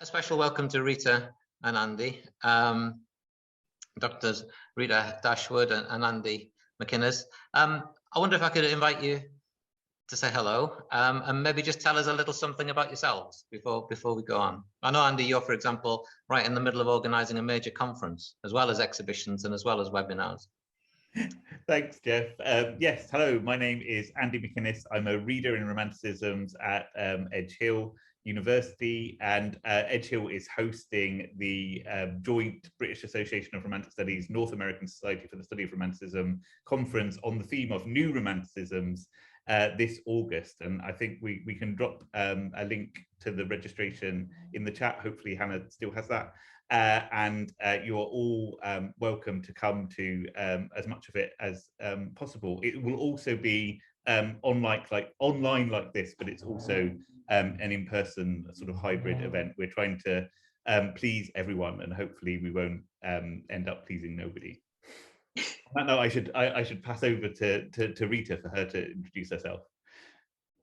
A special welcome to Rita and Andy, Doctors Rita Dashwood and Andy McInnes. I wonder if I could invite you to say hello and maybe just tell us a little something about yourselves before we go on. I know, Andy, you're, for example, right in the middle of organising a major conference, as well as exhibitions and as well as webinars. Thanks, Jeff. Yes, hello, my name is Andy McInnes. I'm a reader in Romanticism at Edge Hill University, and Edge Hill is hosting the joint British Association of Romantic Studies North American Society for the Study of Romanticism conference on the theme of new Romanticisms this August. And I think we can drop a link to the registration in the chat. Hopefully Hannah still has that. And you're all welcome to come to as much of it as possible. It will also be online like this, but it's also an in-person sort of hybrid event. We're trying to please everyone, and hopefully we won't end up pleasing nobody. No, I should pass over to Rita for her to introduce herself.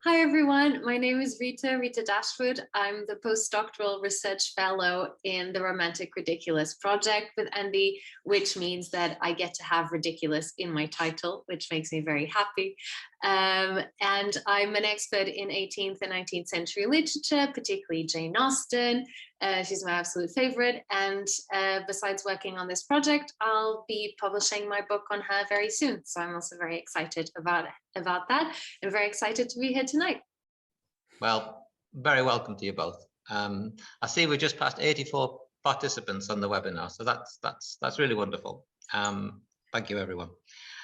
Hi everyone, my name is Rita Dashwood. I'm the postdoctoral research fellow in the Romantic Ridiculous project with Andy, which means that I get to have ridiculous in my title, which makes me very happy. And I'm an expert in 18th and 19th century literature, particularly Jane Austen. She's my absolute favorite. And besides working on this project, I'll be publishing my book on her very soon. So I'm also very excited about that and very excited to be here tonight. Well, very welcome to you both. I see we just passed 84 participants on the webinar, so that's really wonderful. Thank you, everyone.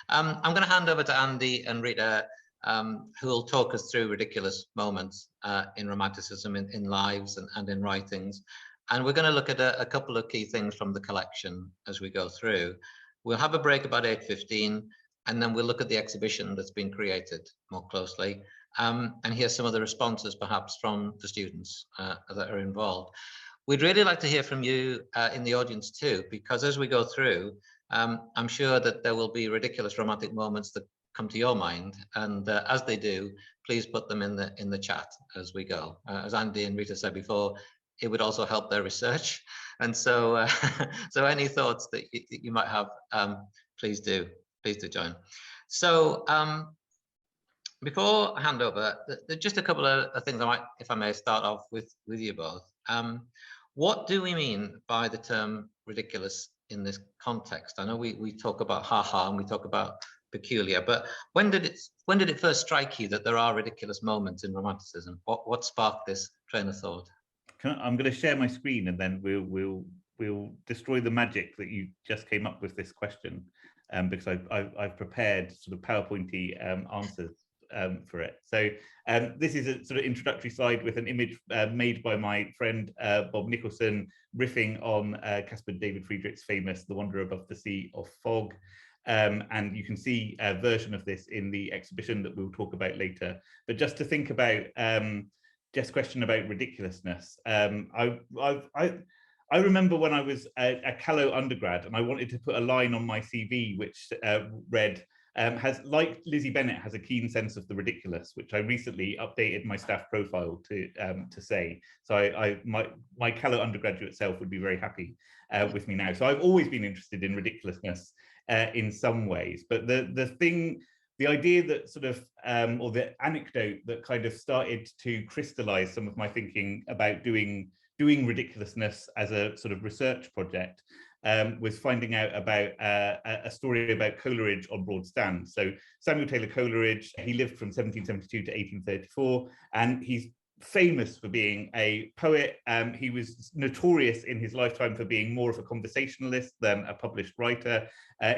I'm going to hand over to Andy and Rita, who will talk us through ridiculous moments in Romanticism, in lives and in writings. And we're going to look at a couple of key things from the collection as we go through. We'll have a break about 8:15, and then we'll look at the exhibition that's been created more closely, and hear some of the responses perhaps from the students that are involved. We'd really like to hear from you in the audience too, because as we go through, I'm sure that there will be ridiculous romantic moments that come to your mind, and as they do, please put them in the chat as we go. As Andy and Rita said before, it would also help their research, and so so any thoughts that you might have, please do join. So before I hand over, just a couple of things I might, if I may, start off with you both. What do we mean by the term ridiculous in this context? I know we talk about ha-ha and we talk about peculiar, but when did it first strike you that there are ridiculous moments in Romanticism? What sparked this train of thought? I'm going to share my screen, and then we'll destroy the magic that you just came up with this question, because I've prepared sort of PowerPointy answers for it. So this is a sort of introductory slide with an image made by my friend Bob Nicholson, riffing on Caspar David Friedrich's famous "The Wanderer Above the Sea of Fog." And you can see a version of this in the exhibition that we'll talk about later. But just to think about Jeff's question about ridiculousness, I remember when I was a Callow undergrad and I wanted to put a line on my CV which read, like Lizzie Bennet, has a keen sense of the ridiculous, which I recently updated my staff profile to say. So my Callow undergraduate self would be very happy with me now. So I've always been interested in ridiculousness in some ways, but the idea that sort of, or the anecdote that kind of started to crystallize some of my thinking about doing ridiculousness as a sort of research project was finding out about a story about Coleridge on Broad Stand. So Samuel Taylor Coleridge, he lived from 1772 to 1834, and he's famous for being a poet. He was notorious in his lifetime for being more of a conversationalist than a published writer.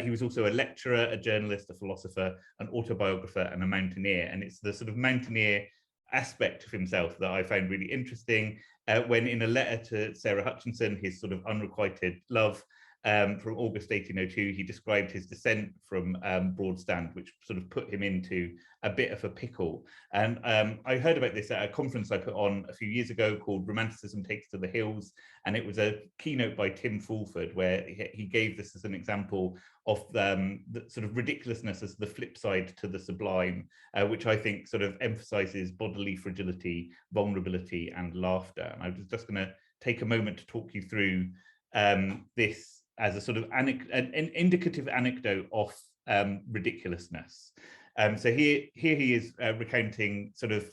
He was also a lecturer, a journalist, a philosopher, an autobiographer, and a mountaineer. And it's the sort of mountaineer aspect of himself that I found really interesting. When in a letter to Sarah Hutchinson, his sort of unrequited love, from August 1802, he described his descent from Broad Stand, which sort of put him into a bit of a pickle. And I heard about this at a conference I put on a few years ago called Romanticism Takes to the Hills, and it was a keynote by Tim Fulford where he gave this as an example of the sort of ridiculousness as the flip side to the sublime, which I think sort of emphasizes bodily fragility, vulnerability, and laughter. And I was just going to take a moment to talk you through this as a sort of an indicative anecdote of ridiculousness. So here he is recounting sort of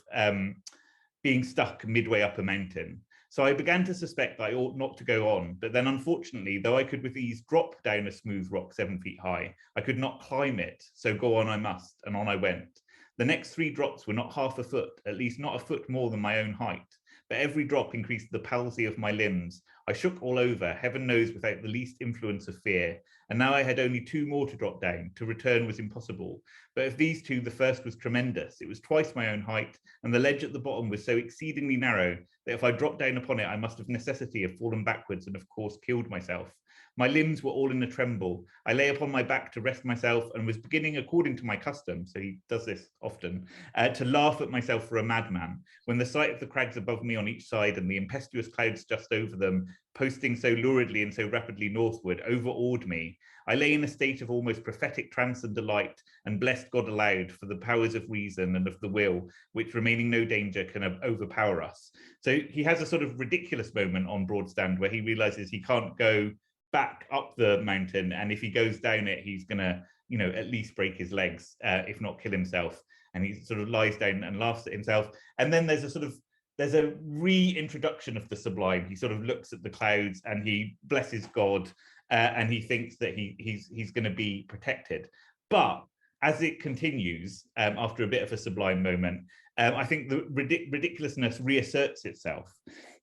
being stuck midway up a mountain. So I began to suspect that I ought not to go on, but then unfortunately, though I could with ease drop down a smooth rock 7 feet high, I could not climb it, so go on I must, and on I went. The next 3 drops were not half a foot, at least not a foot more than my own height, but every drop increased the palsy of my limbs. I shook all over, heaven knows without the least influence of fear, and now I had only 2 more to drop down. To return was impossible. But of these 2, the first was tremendous. It was twice my own height, and the ledge at the bottom was so exceedingly narrow that if I dropped down upon it, I must of necessity have fallen backwards and of course killed myself. My limbs were all in a tremble. I lay upon my back to rest myself and was beginning, according to my custom, so he does this often, to laugh at myself for a madman, when the sight of the crags above me on each side and the impetuous clouds just over them, posting so luridly and so rapidly northward, overawed me. I lay in a state of almost prophetic trance and delight, and blessed God aloud for the powers of reason and of the will, which remaining no danger can overpower us. So he has a sort of ridiculous moment on Broadstand where he realizes he can't go back up the mountain, and if he goes down it, he's gonna, you know, at least break his legs, if not kill himself. And he sort of lies down and laughs at himself. And then there's a reintroduction of the sublime. He sort of looks at the clouds and he blesses God, and he thinks that he's going to be protected. But as it continues, after a bit of a sublime moment, I think the ridiculousness reasserts itself.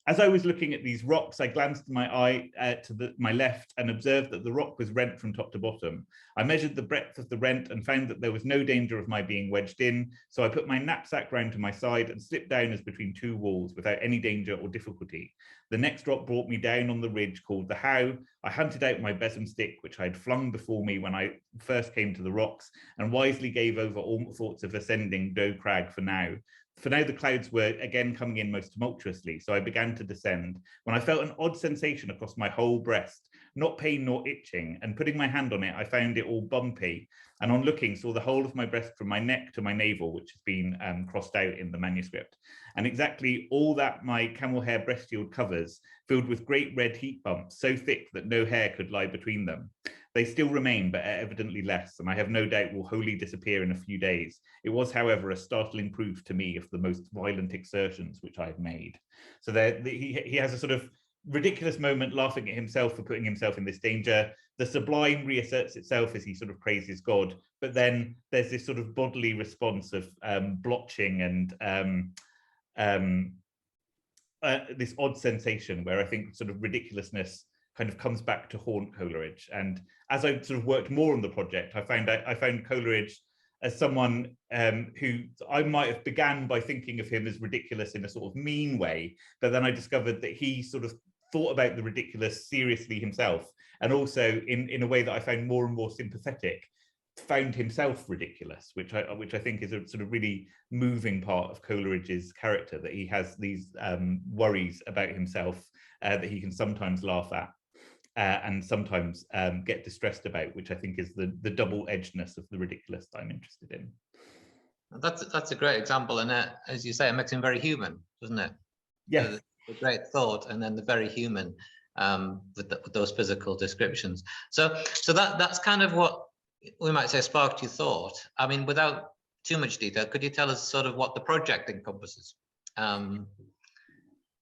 As I was looking at these rocks, I glanced my eye to my left and observed that the rock was rent from top to bottom. I measured the breadth of the rent and found that there was no danger of my being wedged in, so I put my knapsack round to my side and slipped down as between 2 walls without any danger or difficulty. The next drop brought me down on the ridge called the How. I hunted out my besom stick, which I had flung before me when I first came to the rocks, and wisely gave over all thoughts of ascending Doe Crag for now. For now the clouds were again coming in most tumultuously, so I began to descend, when I felt an odd sensation across my whole breast, not pain nor itching, and putting my hand on it, I found it all bumpy, and on looking saw the whole of my breast from my neck to my navel, which has been crossed out in the manuscript, and exactly all that my camel hair breast shield covers, filled with great red heat bumps, so thick that no hair could lie between them. They still remain, but are evidently less, and I have no doubt will wholly disappear in a few days. It was, however, a startling proof to me of the most violent exertions which I had made. So there, he has a sort of ridiculous moment laughing at himself for putting himself in this danger. The sublime reasserts itself as he sort of praises God, but then there's this sort of bodily response of blotching and this odd sensation where I think sort of ridiculousness kind of comes back to haunt Coleridge. And as I sort of worked more on the project, I found Coleridge as someone who I might have began by thinking of him as ridiculous in a sort of mean way, but then I discovered that he sort of thought about the ridiculous seriously himself, and also in a way that I found more and more sympathetic, found himself ridiculous, which I think is a sort of really moving part of Coleridge's character, that he has these worries about himself that he can sometimes laugh at. And sometimes get distressed about, which I think is the double-edgedness of the ridiculous that I'm interested in. That's a great example, and as you say, it makes him very human, doesn't it? Yeah. The great thought, and then the very human with those physical descriptions. So that's kind of what we might say sparked your thought. I mean, without too much detail, could you tell us sort of what the project encompasses?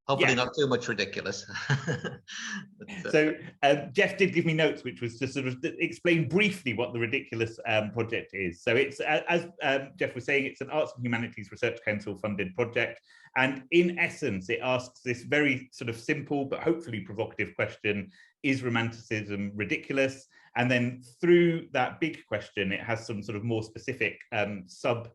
Hopefully not too much ridiculous. So Jeff did give me notes, which was to sort of explain briefly what the ridiculous project is. So it's, as Jeff was saying, it's an Arts and Humanities Research Council funded project. And in essence, it asks this very sort of simple, but hopefully provocative question: is Romanticism ridiculous? And then through that big question, it has some sort of more specific sub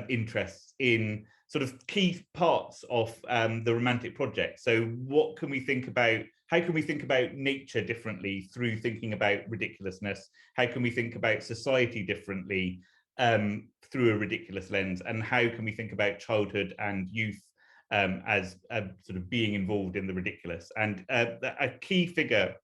interests in sort of key parts of the Romantic project. So what can we think about, how can we think about nature differently through thinking about ridiculousness? How can we think about society differently through a ridiculous lens? And how can we think about childhood and youth as sort of being involved in the ridiculous? And a key figure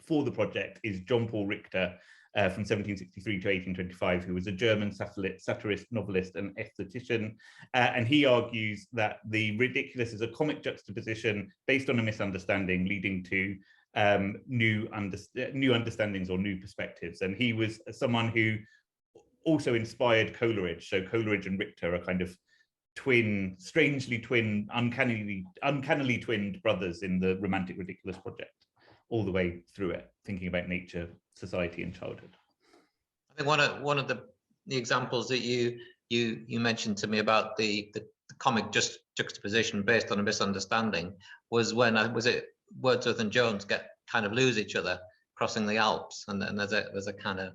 for the project is John Paul Richter, from 1763 to 1825, who was a German satirist, novelist, and aesthetician. And he argues that the ridiculous is a comic juxtaposition based on a misunderstanding, leading to new understandings or new perspectives. And he was someone who also inspired Coleridge. So Coleridge and Rita are kind of strangely twin, uncannily twinned brothers in the Romantic Ridiculous project, all the way through it, thinking about nature, society, and childhood. I think one of the examples that you mentioned to me about the comic juxtaposition based on a misunderstanding was when was it Wordsworth and Jones kind of lose each other crossing the Alps, and there's a kind of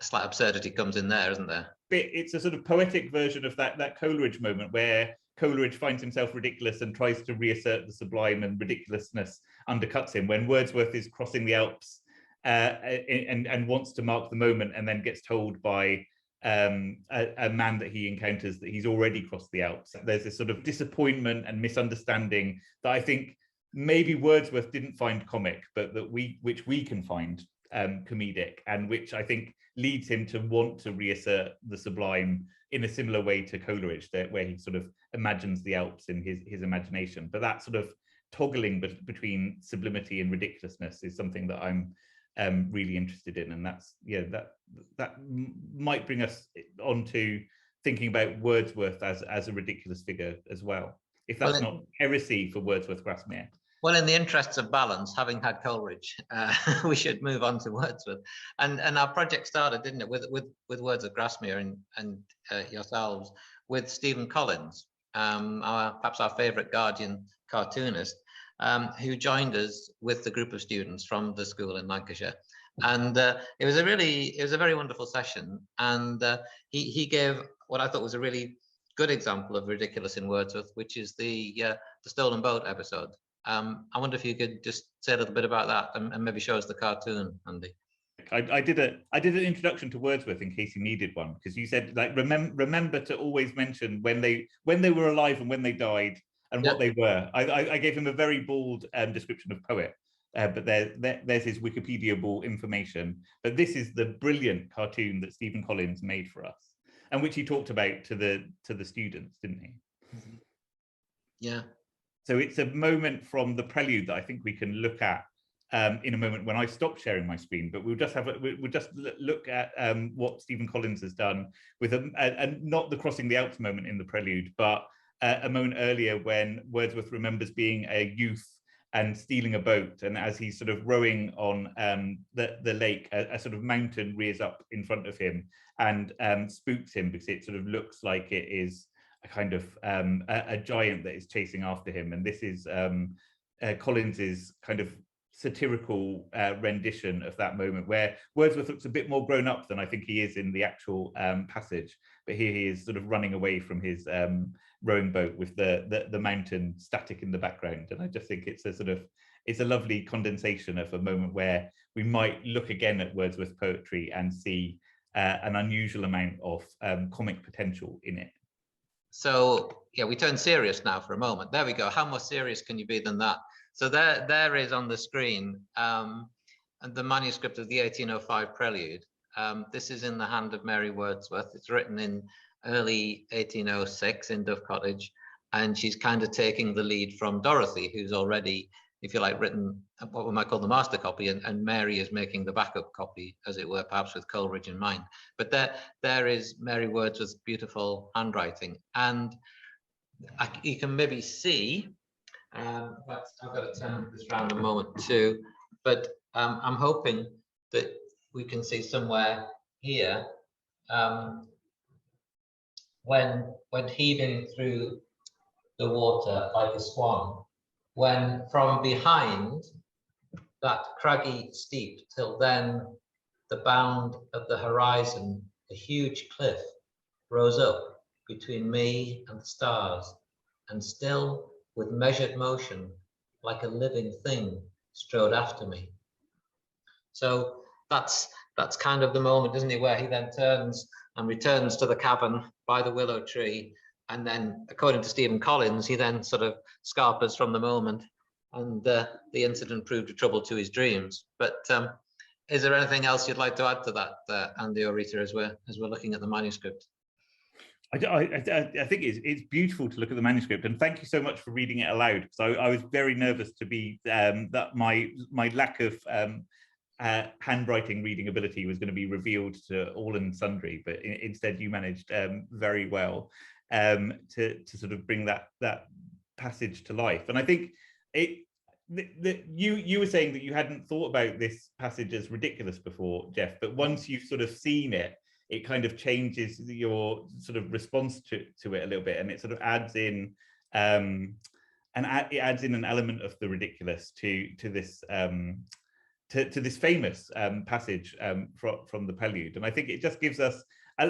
slight absurdity comes in there, isn't there? It's a sort of poetic version of that Coleridge moment where Coleridge finds himself ridiculous and tries to reassert the sublime, and ridiculousness undercuts him when Wordsworth is crossing the Alps and wants to mark the moment, and then gets told by a man that he encounters that he's already crossed the Alps. There's this sort of disappointment and misunderstanding that I think maybe Wordsworth didn't find comic, but which we can find comedic, and which I think leads him to want to reassert the sublime in a similar way to Coleridge, where he sort of imagines the Alps in his imagination. But that sort of toggling between sublimity and ridiculousness is something that I'm really interested in, and that might bring us on to thinking about Wordsworth as a ridiculous figure as well, if that's not heresy for Wordsworth Grasmere. Well, in the interests of balance, having had Coleridge, we should move on to Wordsworth. And our project started, didn't it, with Wordsworth Grasmere and yourselves, with Stephen Collins, perhaps our favourite Guardian cartoonist, who joined us with the group of students from the school in Lancashire. And it was a very wonderful session. And he gave what I thought was a really good example of ridiculous in Wordsworth, which is the Stolen Boat episode. I wonder if you could just say a little bit about that and maybe show us the cartoon, Andy. I did an introduction to Wordsworth in case you needed one, because you said, like, remember to always mention when they were alive and when they died and what they were. I gave him a very bald description of poet, but there's his Wikipedia-able information. But this is the brilliant cartoon that Stephen Collins made for us, and which he talked about to the students, didn't he? Mm-hmm. Yeah. So it's a moment from the prelude that I think we can look at in a moment when I stop sharing my screen. But we'll just look at what Stephen Collins has done with not the crossing the Alps moment in the prelude, but a moment earlier when Wordsworth remembers being a youth and stealing a boat, and as he's sort of rowing on the lake, a sort of mountain rears up in front of him and spooks him, because it sort of looks like it is a kind of a giant that is chasing after him. And this is Collins's kind of satirical rendition of that moment, where Wordsworth looks a bit more grown up than I think he is in the actual passage, but here he is sort of running away from his rowing boat with the mountain static in the background. And I just think it's a lovely condensation of a moment where we might look again at Wordsworth poetry and see an unusual amount of comic potential in it. So yeah, we turn serious now for a moment. There we go. How more serious can you be than that? So there is on the screen the manuscript of the 1805 Prelude. This is in the hand of Mary Wordsworth. It's written in early 1806 in Dove Cottage, and she's kind of taking the lead from Dorothy, who's already, if you like, written what we might call the master copy, and Mary is making the backup copy, as it were, perhaps with Coleridge in mind. But there is Mary Wordsworth's beautiful handwriting, and you can maybe see, but I've got to turn this around a moment too, but I'm hoping that we can see somewhere here, when heaving through the water like a swan, when from behind that craggy steep till then the bound of the horizon, a huge cliff rose up between me and the stars, and still with measured motion like a living thing strode after me. So that's kind of the moment, isn't it, where he then turns and returns to the cabin by the willow tree, and then, according to Stephen Collins, he then sort of scarpers from the moment, and the incident proved a trouble to his dreams. But is there anything else you'd like to add to that, Andy or Rita, as we're looking at the manuscript? I think it's beautiful to look at the manuscript, and thank you so much for reading it aloud, because I was very nervous to be that my lack of handwriting reading ability was going to be revealed to all and sundry, but instead you managed very well to sort of bring that passage to life. And I think you were saying that you hadn't thought about this passage as ridiculous before, Jeff, but once you've sort of seen it, it kind of changes your sort of response to it a little bit, and it sort of adds in it adds in an element of the ridiculous to this to this famous passage from the Prelude. And I think it just gives us,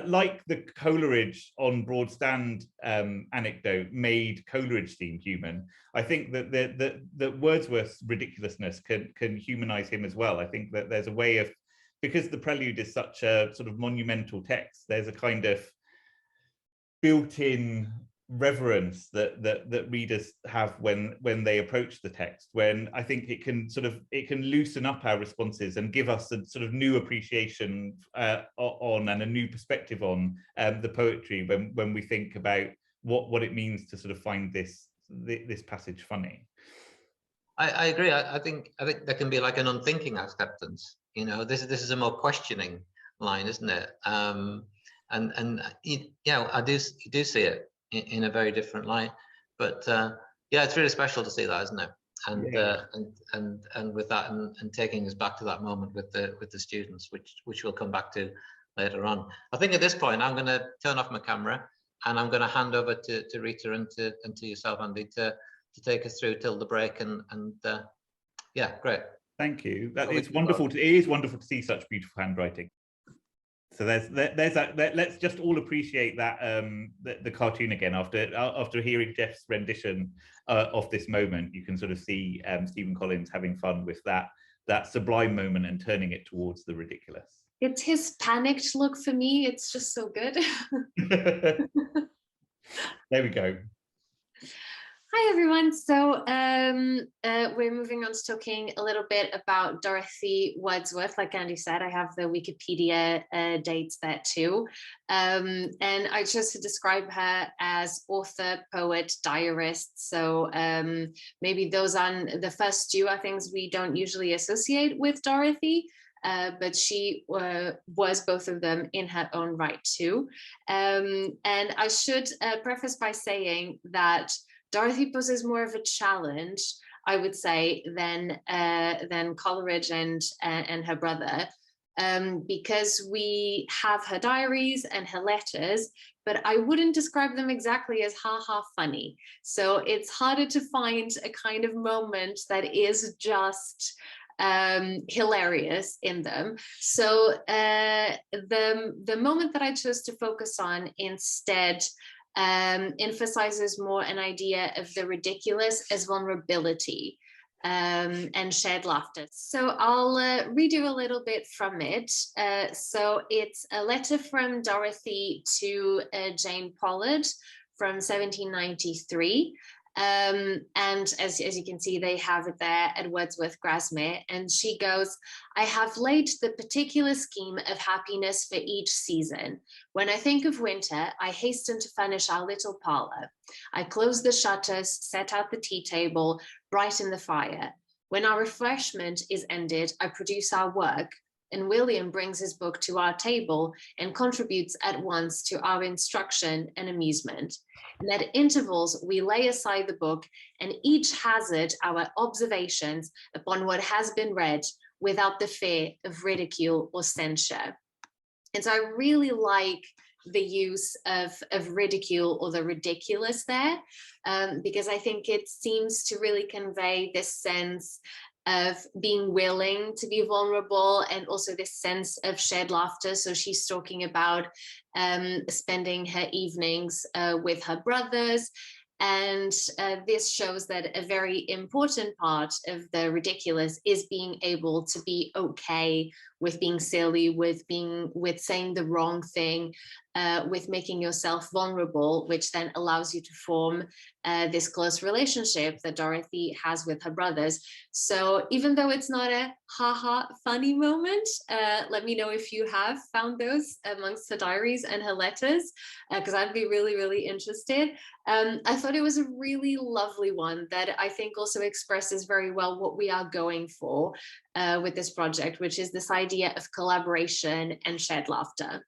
like the Coleridge on Broad Stand anecdote made Coleridge seem human, I think that Wordsworth's ridiculousness can humanize him as well. I think that there's a way of, because the Prelude is such a sort of monumental text, there's a kind of built-in reverence that readers have when they approach the text, when I think it can loosen up our responses and give us a sort of new appreciation on and a new perspective on the poetry when we think about what it means to sort of find this passage funny. I agree. I think there can be like an unthinking acceptance. You know, this is a more questioning line, isn't it? And you know, I do see it in a very different light. But yeah, it's really special to see that, isn't it? And yeah. And with that, and taking us back to that moment with the students, which we'll come back to later on. I think at this point I'm going to turn off my camera, and I'm going to hand over to Rita and to yourself, Andy, to take us through till the break. And yeah, great. Thank you. It's wonderful. It is wonderful to see such beautiful handwriting. So there's that. Let's just all appreciate that the cartoon again after hearing Jeff's rendition of this moment. You can sort of see Stephen Collins having fun with that sublime moment and turning it towards the ridiculous. It's his panicked look for me. It's just so good. There we go. Hi everyone. So we're moving on to talking a little bit about Dorothy Wordsworth. Like Andy said, I have the Wikipedia dates there too. And I chose to describe her as author, poet, diarist. So maybe those are the first two are things we don't usually associate with Dorothy. But she was both of them in her own right too. And I should preface by saying that Dorothy poses more of a challenge, I would say, than Coleridge and her brother, because we have her diaries and her letters, but I wouldn't describe them exactly as ha-ha funny. So it's harder to find a kind of moment that is just hilarious in them. So the moment that I chose to focus on instead emphasizes more an idea of the ridiculous as vulnerability and shared laughter. So I'll read you a little bit from it. So it's a letter from Dorothy to Jane Pollard from 1793. And as you can see, they have it there at Wordsworth Grasmere, and she goes, "I have laid the particular scheme of happiness for each season. When I think of winter, I hasten to furnish our little parlor. I close the shutters, set out the tea table, brighten the fire. When our refreshment is ended, I produce our work, and William brings his book to our table and contributes at once to our instruction and amusement. And at intervals, we lay aside the book and each hazard our observations upon what has been read without the fear of ridicule or censure." And so I really like the use of ridicule or the ridiculous there, because I think it seems to really convey this sense of being willing to be vulnerable, and also this sense of shared laughter. So she's talking about spending her evenings with her brothers, and this shows that a very important part of the ridiculous is being able to be okay with being silly, with saying the wrong thing, with making yourself vulnerable, which then allows you to form this close relationship that Dorothy has with her brothers. So even though it's not a haha funny moment, let me know if you have found those amongst her diaries and her letters, because I'd be really, really interested. I thought it was a really lovely one that I think also expresses very well what we are going for with this project, which is this idea of collaboration and shared laughter.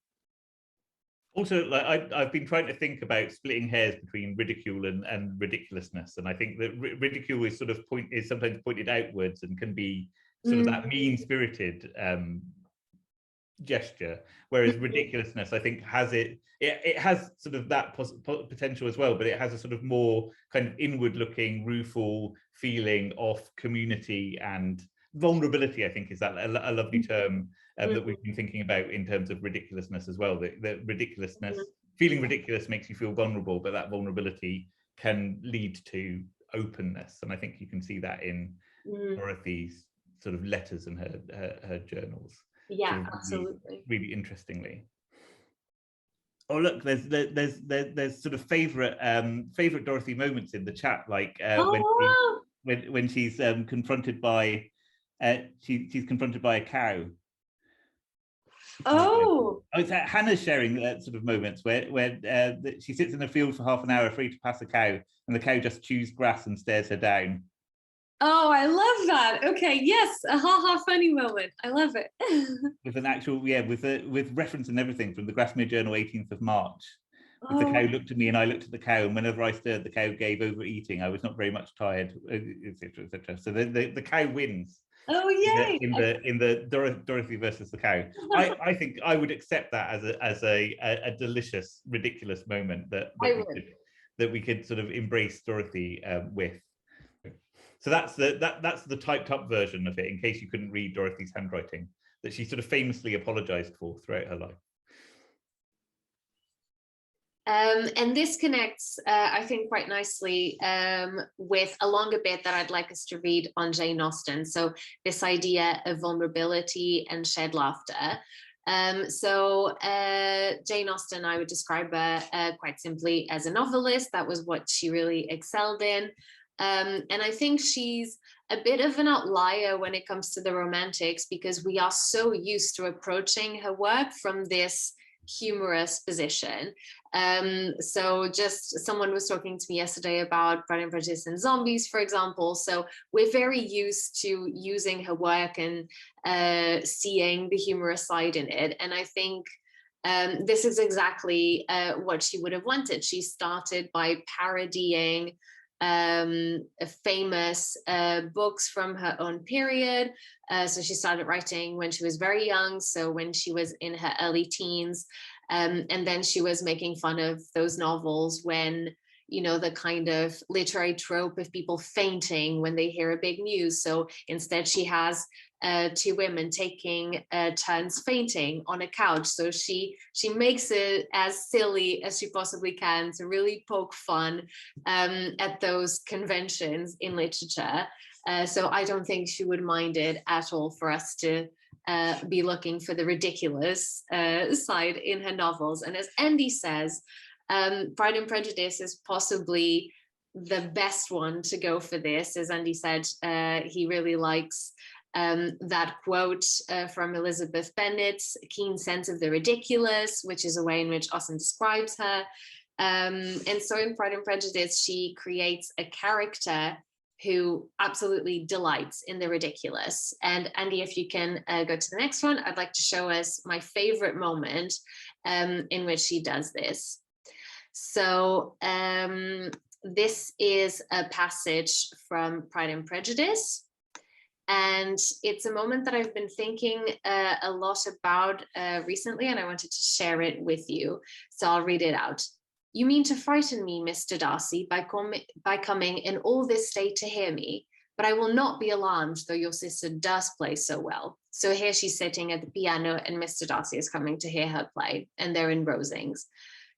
Also, like I've been trying to think about splitting hairs between ridicule and ridiculousness, and I think that ridicule is sort of is sometimes pointed outwards and can be sort of that mean-spirited gesture, whereas ridiculousness, I think, has it has sort of that potential as well, but it has a sort of more kind of inward-looking, rueful feeling of community and vulnerability. I think is that a lovely term that we've been thinking about in terms of ridiculousness as well. The ridiculousness, feeling ridiculous makes you feel vulnerable, but that vulnerability can lead to openness. And I think you can see that in Dorothy's sort of letters and her journals. Yeah, sort of absolutely. Really interestingly. Oh look, there's sort of favorite Dorothy moments in the chat, like when she's confronted by she's confronted by a cow. Oh, it's Hannah's sharing sort of moments where she sits in the field for half an hour free to pass a cow, and the cow just chews grass and stares her down. Oh, I love that. Okay, yes, a ha-ha funny moment. I love it. With an actual, with reference and everything from the Grasmere Journal, 18th of March. The cow looked at me and I looked at the cow, and whenever I stirred, the cow gave over eating. I was not very much tired, etc., etc. So the cow wins. Oh yay! In the Dorothy versus the cow. I think I would accept that as a delicious, ridiculous moment that we could sort of embrace Dorothy with. So that's the typed up version of it, in case you couldn't read Dorothy's handwriting, that she sort of famously apologized for throughout her life. And this connects, I think, quite nicely with a longer bit that I'd like us to read on Jane Austen. So this idea of vulnerability and shared laughter. Jane Austen, I would describe her quite simply as a novelist. That was what she really excelled in. And I think she's a bit of an outlier when it comes to the Romantics, because we are so used to approaching her work from this humorous position. So just someone was talking to me yesterday about Pride and Prejudice and Zombies, for example. So we're very used to using her work and seeing the humorous side in it. And I think this is exactly what she would have wanted. She started by parodying famous books from her own period. So she started writing when she was very young, so when she was in her early teens, and then she was making fun of those novels when, you know, the kind of literary trope of people fainting when they hear a big news. So instead she has two women taking turns fainting on a couch. So she makes it as silly as she possibly can to really poke fun at those conventions in literature. So I don't think she would mind it at all for us to be looking for the ridiculous side in her novels. And as Andy says, Pride and Prejudice is possibly the best one to go for this. As Andy said, he really likes that quote from Elizabeth Bennet's keen sense of the ridiculous, which is a way in which Austen describes her. And so in Pride and Prejudice, she creates a character who absolutely delights in the ridiculous. And Andy, if you can go to the next one, I'd like to show us my favorite moment in which she does this. So this is a passage from Pride and Prejudice. And it's a moment that I've been thinking a lot about recently, and I wanted to share it with you. So I'll read it out. You mean to frighten me, Mr. Darcy, by coming in all this state to hear me, but I will not be alarmed, though your sister does play so well. So here she's sitting at the piano and Mr. Darcy is coming to hear her play, and they're in Rosings.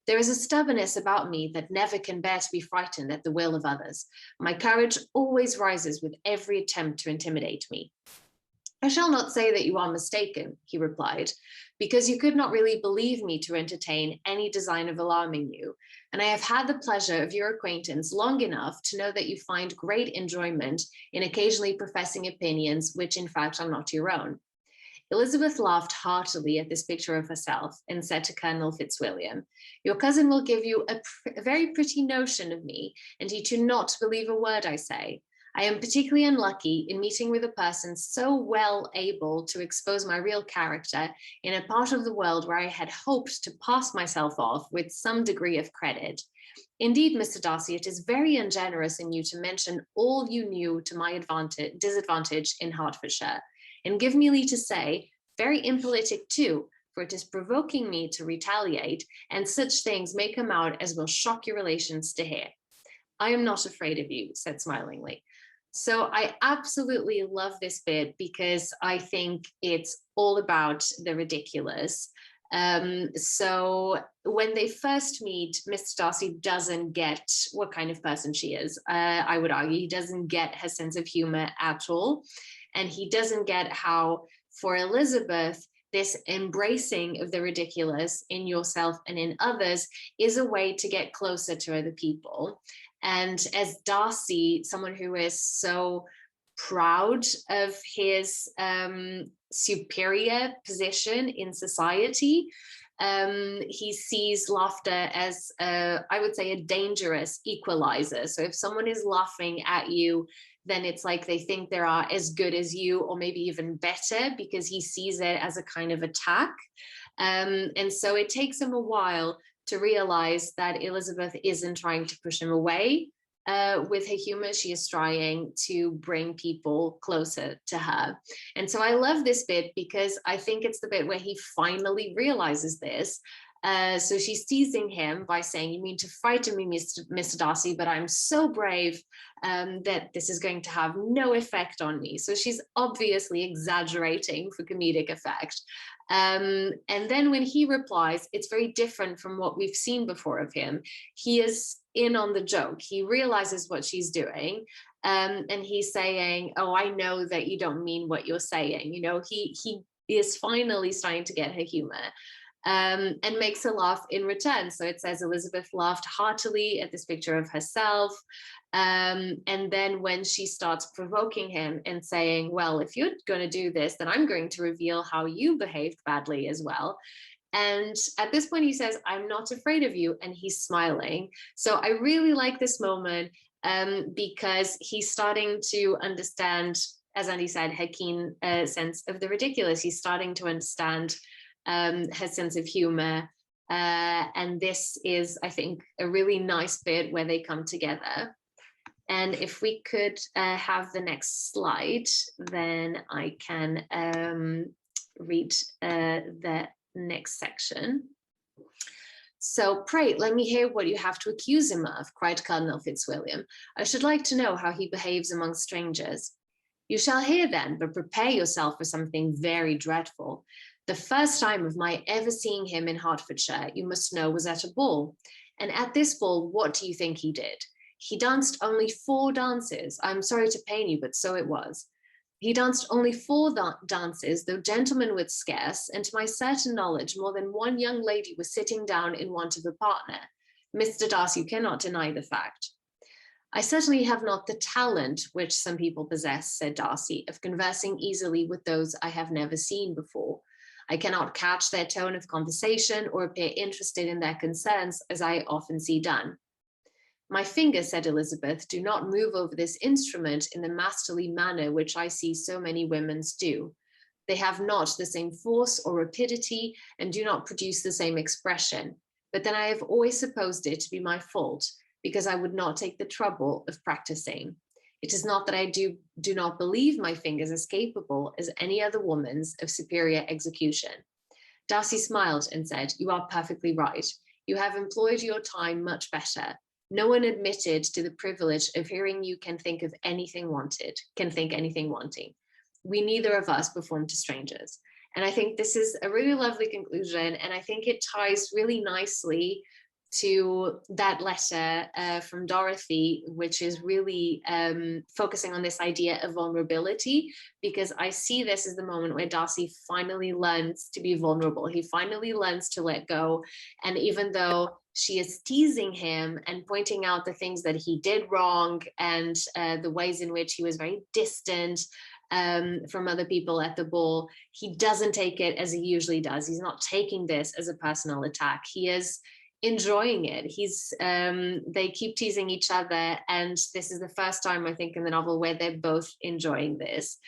There is a stubbornness about me that never can bear to be frightened at the will of others. My courage always rises with every attempt to intimidate me. I shall not say that you are mistaken, he replied, because you could not really believe me to entertain any design of alarming you, and I have had the pleasure of your acquaintance long enough to know that you find great enjoyment in occasionally professing opinions which in fact are not your own. Elizabeth laughed heartily at this picture of herself and said to Colonel Fitzwilliam, your cousin will give you a very pretty notion of me, and he do not believe a word I say. I am particularly unlucky in meeting with a person so well able to expose my real character in a part of the world where I had hoped to pass myself off with some degree of credit. Indeed, Mr. Darcy, it is very ungenerous in you to mention all you knew to my disadvantage in Hertfordshire, and give me leave to say, very impolitic too, for it is provoking me to retaliate, and such things may come out as will shock your relations to hear. I am not afraid of you, said smilingly. So I absolutely love this bit because I think it's all about the ridiculous. So when they first meet, Mr. Darcy doesn't get what kind of person she is. I would argue he doesn't get her sense of humor at all. And he doesn't get how, for Elizabeth, this embracing of the ridiculous in yourself and in others is a way to get closer to other people. And as Darcy, someone who is so proud of his superior position in society, he sees laughter as, I would say, a dangerous equalizer. So if someone is laughing at you, then it's like they think they are as good as you, or maybe even better, because he sees it as a kind of attack. And so it takes him a while to realize that Elizabeth isn't trying to push him away with her humor. She is trying to bring people closer to her. And so I love this bit because I think it's the bit where he finally realizes this. So she's teasing him by saying, you mean to frighten me, Mr. Darcy, but I'm so brave that this is going to have no effect on me. So she's obviously exaggerating for comedic effect. And then when he replies, it's very different from what we've seen before of him. He is in on the joke. He realizes what she's doing. And he's saying, oh, I know that you don't mean what you're saying. You know, he is finally starting to get her humor. And makes her laugh in return. So it says Elizabeth laughed heartily at this picture of herself. And then when she starts provoking him and saying, well, if you're going to do this, then I'm going to reveal how you behaved badly as well. And at this point, he says, I'm not afraid of you. And he's smiling. So I really like this moment because he's starting to understand, as Andy said, her keen sense of the ridiculous. He's starting to understand her sense of humor. And this is, I think, a really nice bit where they come together. And if we could have the next slide, then I can read the next section. So pray, let me hear what you have to accuse him of, cried Colonel Fitzwilliam. I should like to know how he behaves among strangers. You shall hear then, but prepare yourself for something very dreadful. The first time of my ever seeing him in Hertfordshire, you must know, was at a ball. And at this ball, what do you think he did? He danced only 4 dances. I'm sorry to pain you, but so it was. He danced only 4 dances, though gentlemen were scarce, and to my certain knowledge, more than one young lady was sitting down in want of a partner. Mr. Darcy, you cannot deny the fact. I certainly have not the talent which some people possess, said Darcy, of conversing easily with those I have never seen before. I cannot catch their tone of conversation or appear interested in their concerns, as I often see done. My fingers, said Elizabeth, do not move over this instrument in the masterly manner which I see so many women's do. They have not the same force or rapidity and do not produce the same expression. But then I have always supposed it to be my fault, because I would not take the trouble of practicing. It is not that I do not believe my fingers as capable as any other woman's of superior execution. Darcy smiled and said, you are perfectly right. You have employed your time much better. No one admitted to the privilege of hearing you can think anything wanting. We neither of us perform to strangers. And I think this is a really lovely conclusion. And I think it ties really nicely to that letter from Dorothy, which is really focusing on this idea of vulnerability, because I see this as the moment where Darcy finally learns to be vulnerable. He finally learns to let go. And even though she is teasing him and pointing out the things that he did wrong and the ways in which he was very distant from other people at the ball, he doesn't take it as he usually does. He's not taking this as a personal attack. He is enjoying it. They keep teasing each other, and this is the first time, I think, in the novel where they're both enjoying this.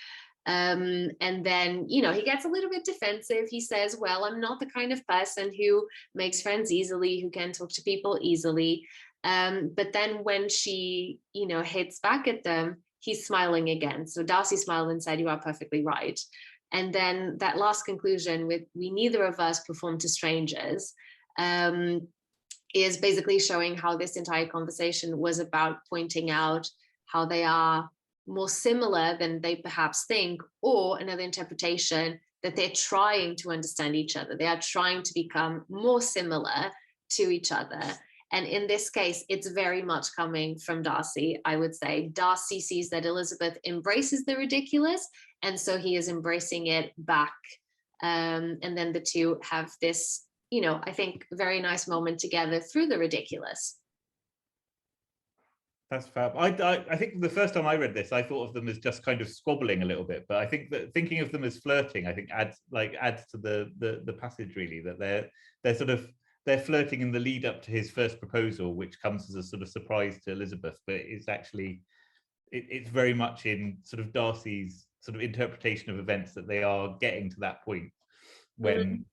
And then, you know, he gets a little bit defensive. He says, well, I'm not the kind of person who makes friends easily, who can talk to people easily. But then when she, you know, hits back at them, he's smiling again. So Darcy smiled and said, you are perfectly right. And then that last conclusion with, we neither of us perform to strangers, is basically showing how this entire conversation was about pointing out how they are more similar than they perhaps think, or another interpretation, that they're trying to understand each other. They are trying to become more similar to each other. And in this case, it's very much coming from Darcy, I would say. Darcy sees that Elizabeth embraces the ridiculous, and so he is embracing it back. And then the two have this, you know, I think, very nice moment together through the ridiculous. That's fab. I think the first time I read this, I thought of them as just kind of squabbling a little bit, but I think that thinking of them as flirting, I think adds to the passage, really, that they're flirting in the lead up to his first proposal, which comes as a sort of surprise to Elizabeth, but it's actually it's very much in sort of Darcy's sort of interpretation of events that they are getting to that point when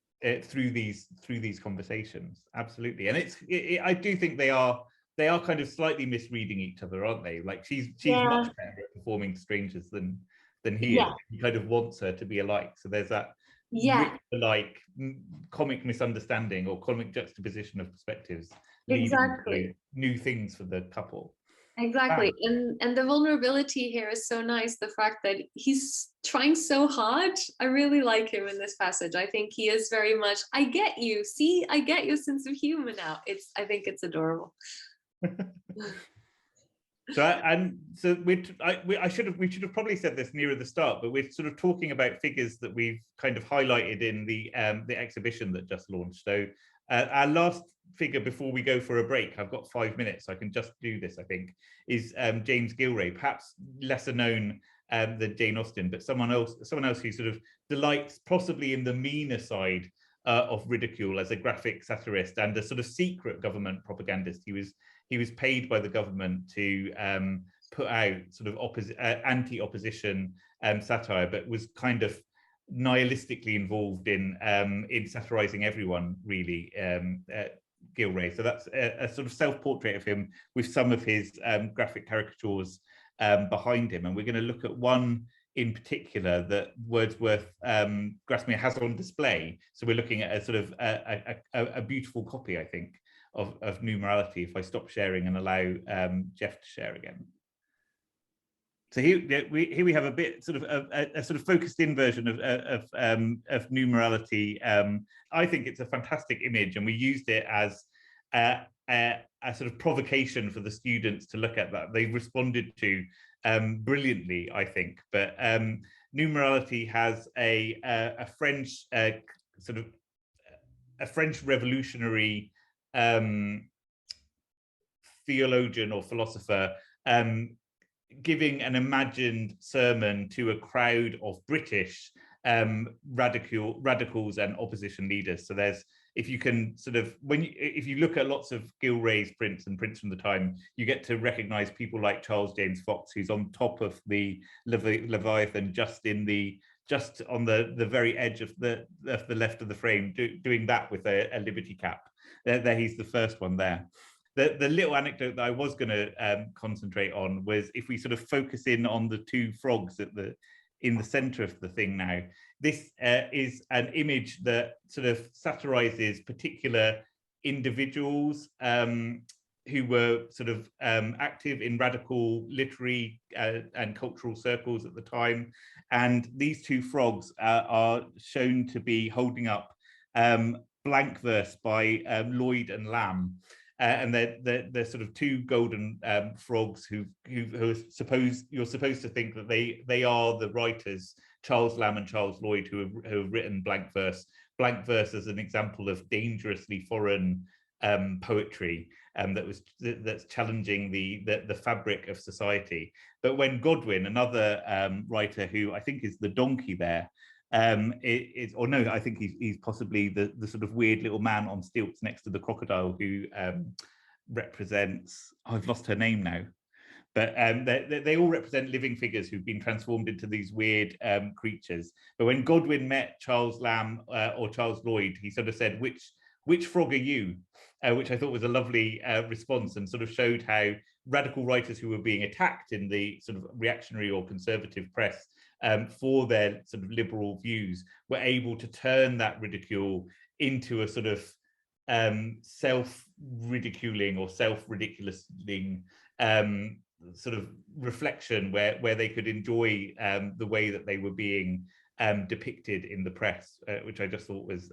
through these conversations. Absolutely. And I do think they are kind of slightly misreading each other, aren't they? Like she's much better at performing to strangers than he is. He kind of wants her to be alike. So there's that like comic misunderstanding or comic juxtaposition of perspectives, leading to new things for the couple. Exactly. And the vulnerability here is so nice. The fact that he's trying so hard. I really like him in this passage. I think he is very much, I get you. See, I get your sense of humor now. I think it's adorable. We should have probably said this nearer the start, but we're sort of talking about figures that we've kind of highlighted in the exhibition that just launched. So our last figure before we go for a break, I've got 5 minutes, so I can just do this, I think, is James Gilray, perhaps lesser known than Jane Austen, but someone else who sort of delights possibly in the meaner side of ridicule as a graphic satirist and a sort of secret government propagandist. He was paid by the government to put out sort of anti-opposition satire, but was kind of nihilistically involved in satirizing everyone, really, Gilray. So that's a sort of self-portrait of him with some of his graphic caricatures behind him. And we're going to look at one in particular that Wordsworth Grasmere has on display. So we're looking at a sort of a beautiful copy, I think, of Numerality, if I stop sharing and allow Jeff to share again. So here we have a bit sort of a sort of focused in version of Numerality. I think it's a fantastic image, and we used it as a sort of provocation for the students to look at that. They responded to brilliantly, I think. But Numerality has a French sort of a French revolutionary theologian or philosopher giving an imagined sermon to a crowd of British radicals and opposition leaders. So there's, if you can sort of, if you look at lots of Gilray's prints and prints from the time, you get to recognize people like Charles James Fox, who's on top of the Leviathan, just on the very edge of the left of the frame, doing that with a Liberty cap. There he's the first one there. The little anecdote that I was going to concentrate on was, if we sort of focus in on the two frogs in the center of the thing now, this is an image that sort of satirizes particular individuals who were sort of active in radical literary and cultural circles at the time. And these two frogs are shown to be holding up blank verse by Lloyd and Lamb. And they're sort of two golden frogs who are you're supposed to think that they are the writers, Charles Lamb and Charles Lloyd, who have written blank verse. Blank verse as an example of dangerously foreign poetry that's challenging the fabric of society. But when Godwin, another writer who I think is the donkey there, I think he's possibly the sort of weird little man on stilts next to the crocodile who represents, I've lost her name now, but they all represent living figures who've been transformed into these weird creatures. But when Godwin met Charles Lamb or Charles Lloyd, he sort of said, which frog are you? Which I thought was a lovely response, and sort of showed how radical writers who were being attacked in the sort of reactionary or conservative press for their sort of liberal views were able to turn that ridicule into a sort of self-ridiculing or self-ridiculing sort of reflection where they could enjoy the way that they were being depicted in the press, which I just thought was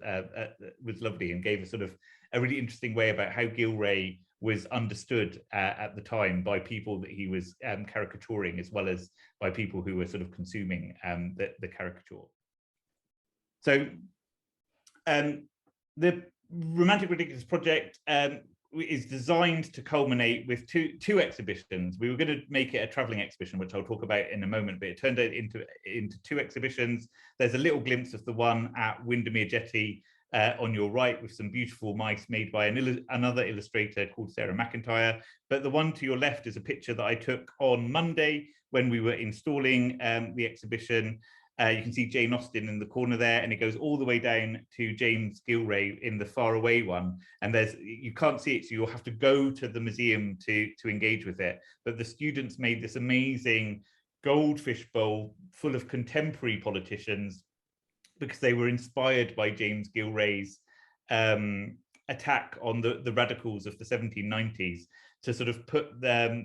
lovely, and gave a sort of a really interesting way about how Gilray was understood at the time by people that he was caricaturing, as well as by people who were sort of consuming the caricature. So the Romantic Ridiculous project is designed to culminate with two exhibitions. We were going to make it a traveling exhibition, which I'll talk about in a moment, but it turned out into two exhibitions. There's a little glimpse of the one at Windermere Jetty on your right, with some beautiful mice made by another illustrator called Sarah McIntyre. But the one to your left is a picture that I took on Monday when we were installing the exhibition. You can see Jane Austen in the corner there, and it goes all the way down to James Gilray in the far away one. And you can't see it, so you'll have to go to the museum to engage with it. But the students made this amazing goldfish bowl full of contemporary politicians, because they were inspired by James Gilray's attack on the radicals of the 1790s, to sort of put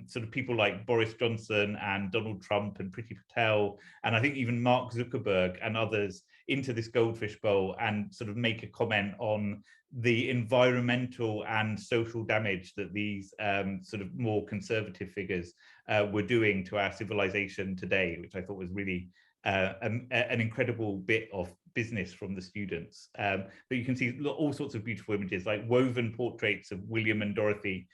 sort of people like Boris Johnson and Donald Trump and Priti Patel, and I think even Mark Zuckerberg and others, into this goldfish bowl, and sort of make a comment on the environmental and social damage that these sort of more conservative figures were doing to our civilization today, which I thought was really an incredible bit of business from the students. But you can see all sorts of beautiful images, like woven portraits of William and Dorothy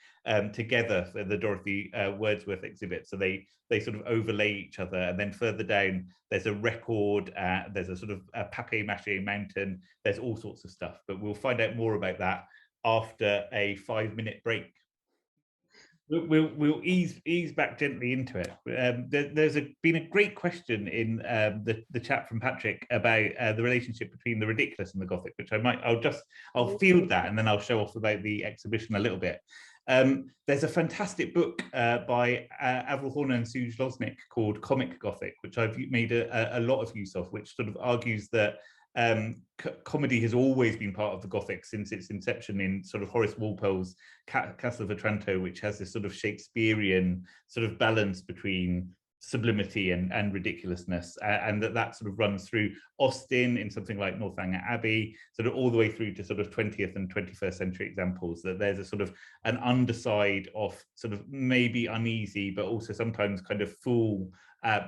together for the Dorothy Wordsworth exhibit. So they sort of overlay each other. And then further down, there's a record, there's a sort of a papier-mâché mountain, there's all sorts of stuff. But we'll find out more about that after a 5-minute break. We'll ease back gently into it. There's been a great question in the chat from Patrick about the relationship between the ridiculous and the Gothic, which I'll field that, and then I'll show off about the exhibition a little bit. There's a fantastic book by Avril Horner and Sue Losnick called Comic Gothic, which I've made a lot of use of, which sort of argues that comedy has always been part of the Gothic since its inception in sort of Horace Walpole's Castle of Otranto, which has this sort of Shakespearean sort of balance between sublimity and ridiculousness, and that sort of runs through Austen in something like Northanger Abbey, sort of all the way through to sort of 20th and 21st century examples, that there's a sort of an underside of sort of maybe uneasy, but also sometimes kind of full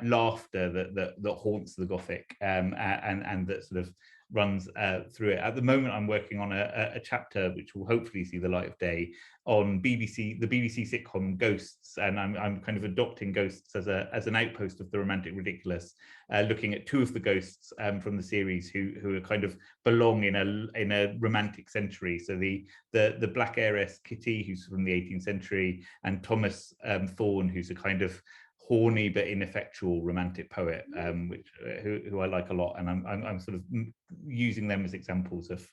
laughter that haunts the Gothic, and that sort of runs through it. At the moment, I'm working on a chapter which will hopefully see the light of day on the BBC sitcom Ghosts, and I'm kind of adopting Ghosts as an outpost of the Romantic Ridiculous, looking at two of the ghosts from the series who are kind of belong in a romantic century. So the black heiress Kitty, who's from the 18th century, and Thomas Thorne, who's a kind of horny but ineffectual romantic poet, who I like a lot, and I'm sort of using them as examples of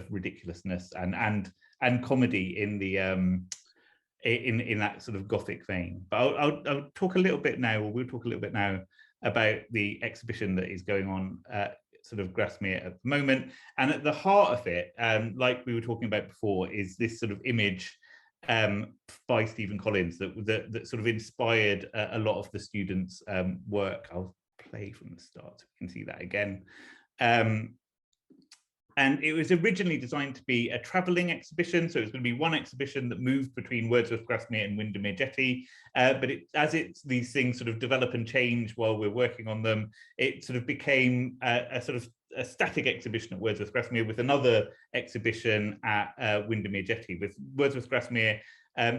ridiculousness and comedy in the in that sort of Gothic vein. But I'll talk a little bit now, or we'll talk a little bit now about the exhibition that is going on sort of Grasmere at the moment. And at the heart of it, like we were talking about before, is this sort of image by Stephen Collins that sort of inspired a lot of the students' work. I'll play from the start so you can see that again. And it was originally designed to be a travelling exhibition. So it was going to be one exhibition that moved between Wordsworth Grasmere and Windermere Jetty. But these things sort of develop and change while we're working on them, it sort of became a sort of a static exhibition at Wordsworth Grasmere with another exhibition at Windermere Jetty, with Wordsworth Grasmere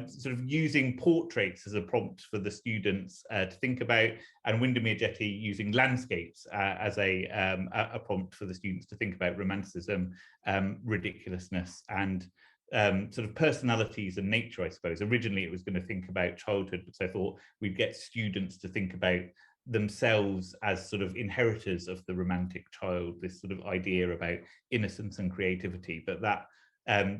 sort of using portraits as a prompt for the students to think about, and Windermere Jetty using landscapes as a prompt for the students to think about Romanticism, ridiculousness, and sort of personalities and nature, I suppose. Originally, it was going to think about childhood, but so I thought we'd get students to think about themselves as sort of inheritors of the romantic child, this sort of idea about innocence and creativity, but that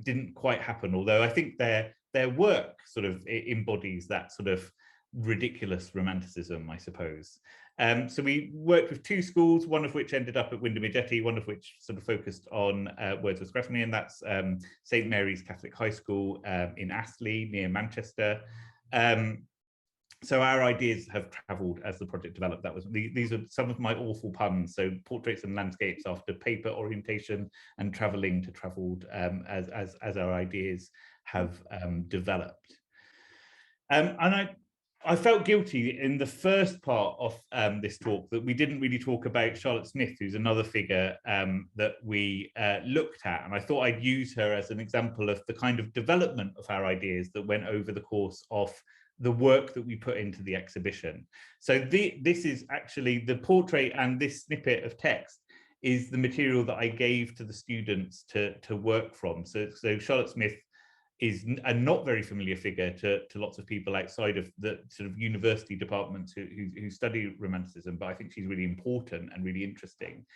didn't quite happen, although I think their work sort of embodies that sort of ridiculous romanticism, I suppose. So we worked with two schools, one of which ended up at Windermere Jetty, one of which sort of focused on Wordsworth Grasmere, and that's St Mary's Catholic High School in Astley, near Manchester. So our ideas have travelled as the project developed. These are some of my awful puns. So portraits and landscapes after paper orientation, and travelling to travelled as our ideas have developed. And I felt guilty in the first part of this talk that we didn't really talk about Charlotte Smith, who's another figure that we looked at. And I thought I'd use her as an example of the kind of development of our ideas that went over the course of the work that we put into the exhibition. So this is actually the portrait, and this snippet of text is the material that I gave to the students to work from. So Charlotte Smith is a not very familiar figure to lots of people outside of the sort of university departments who study Romanticism, but I think she's really important and really interesting.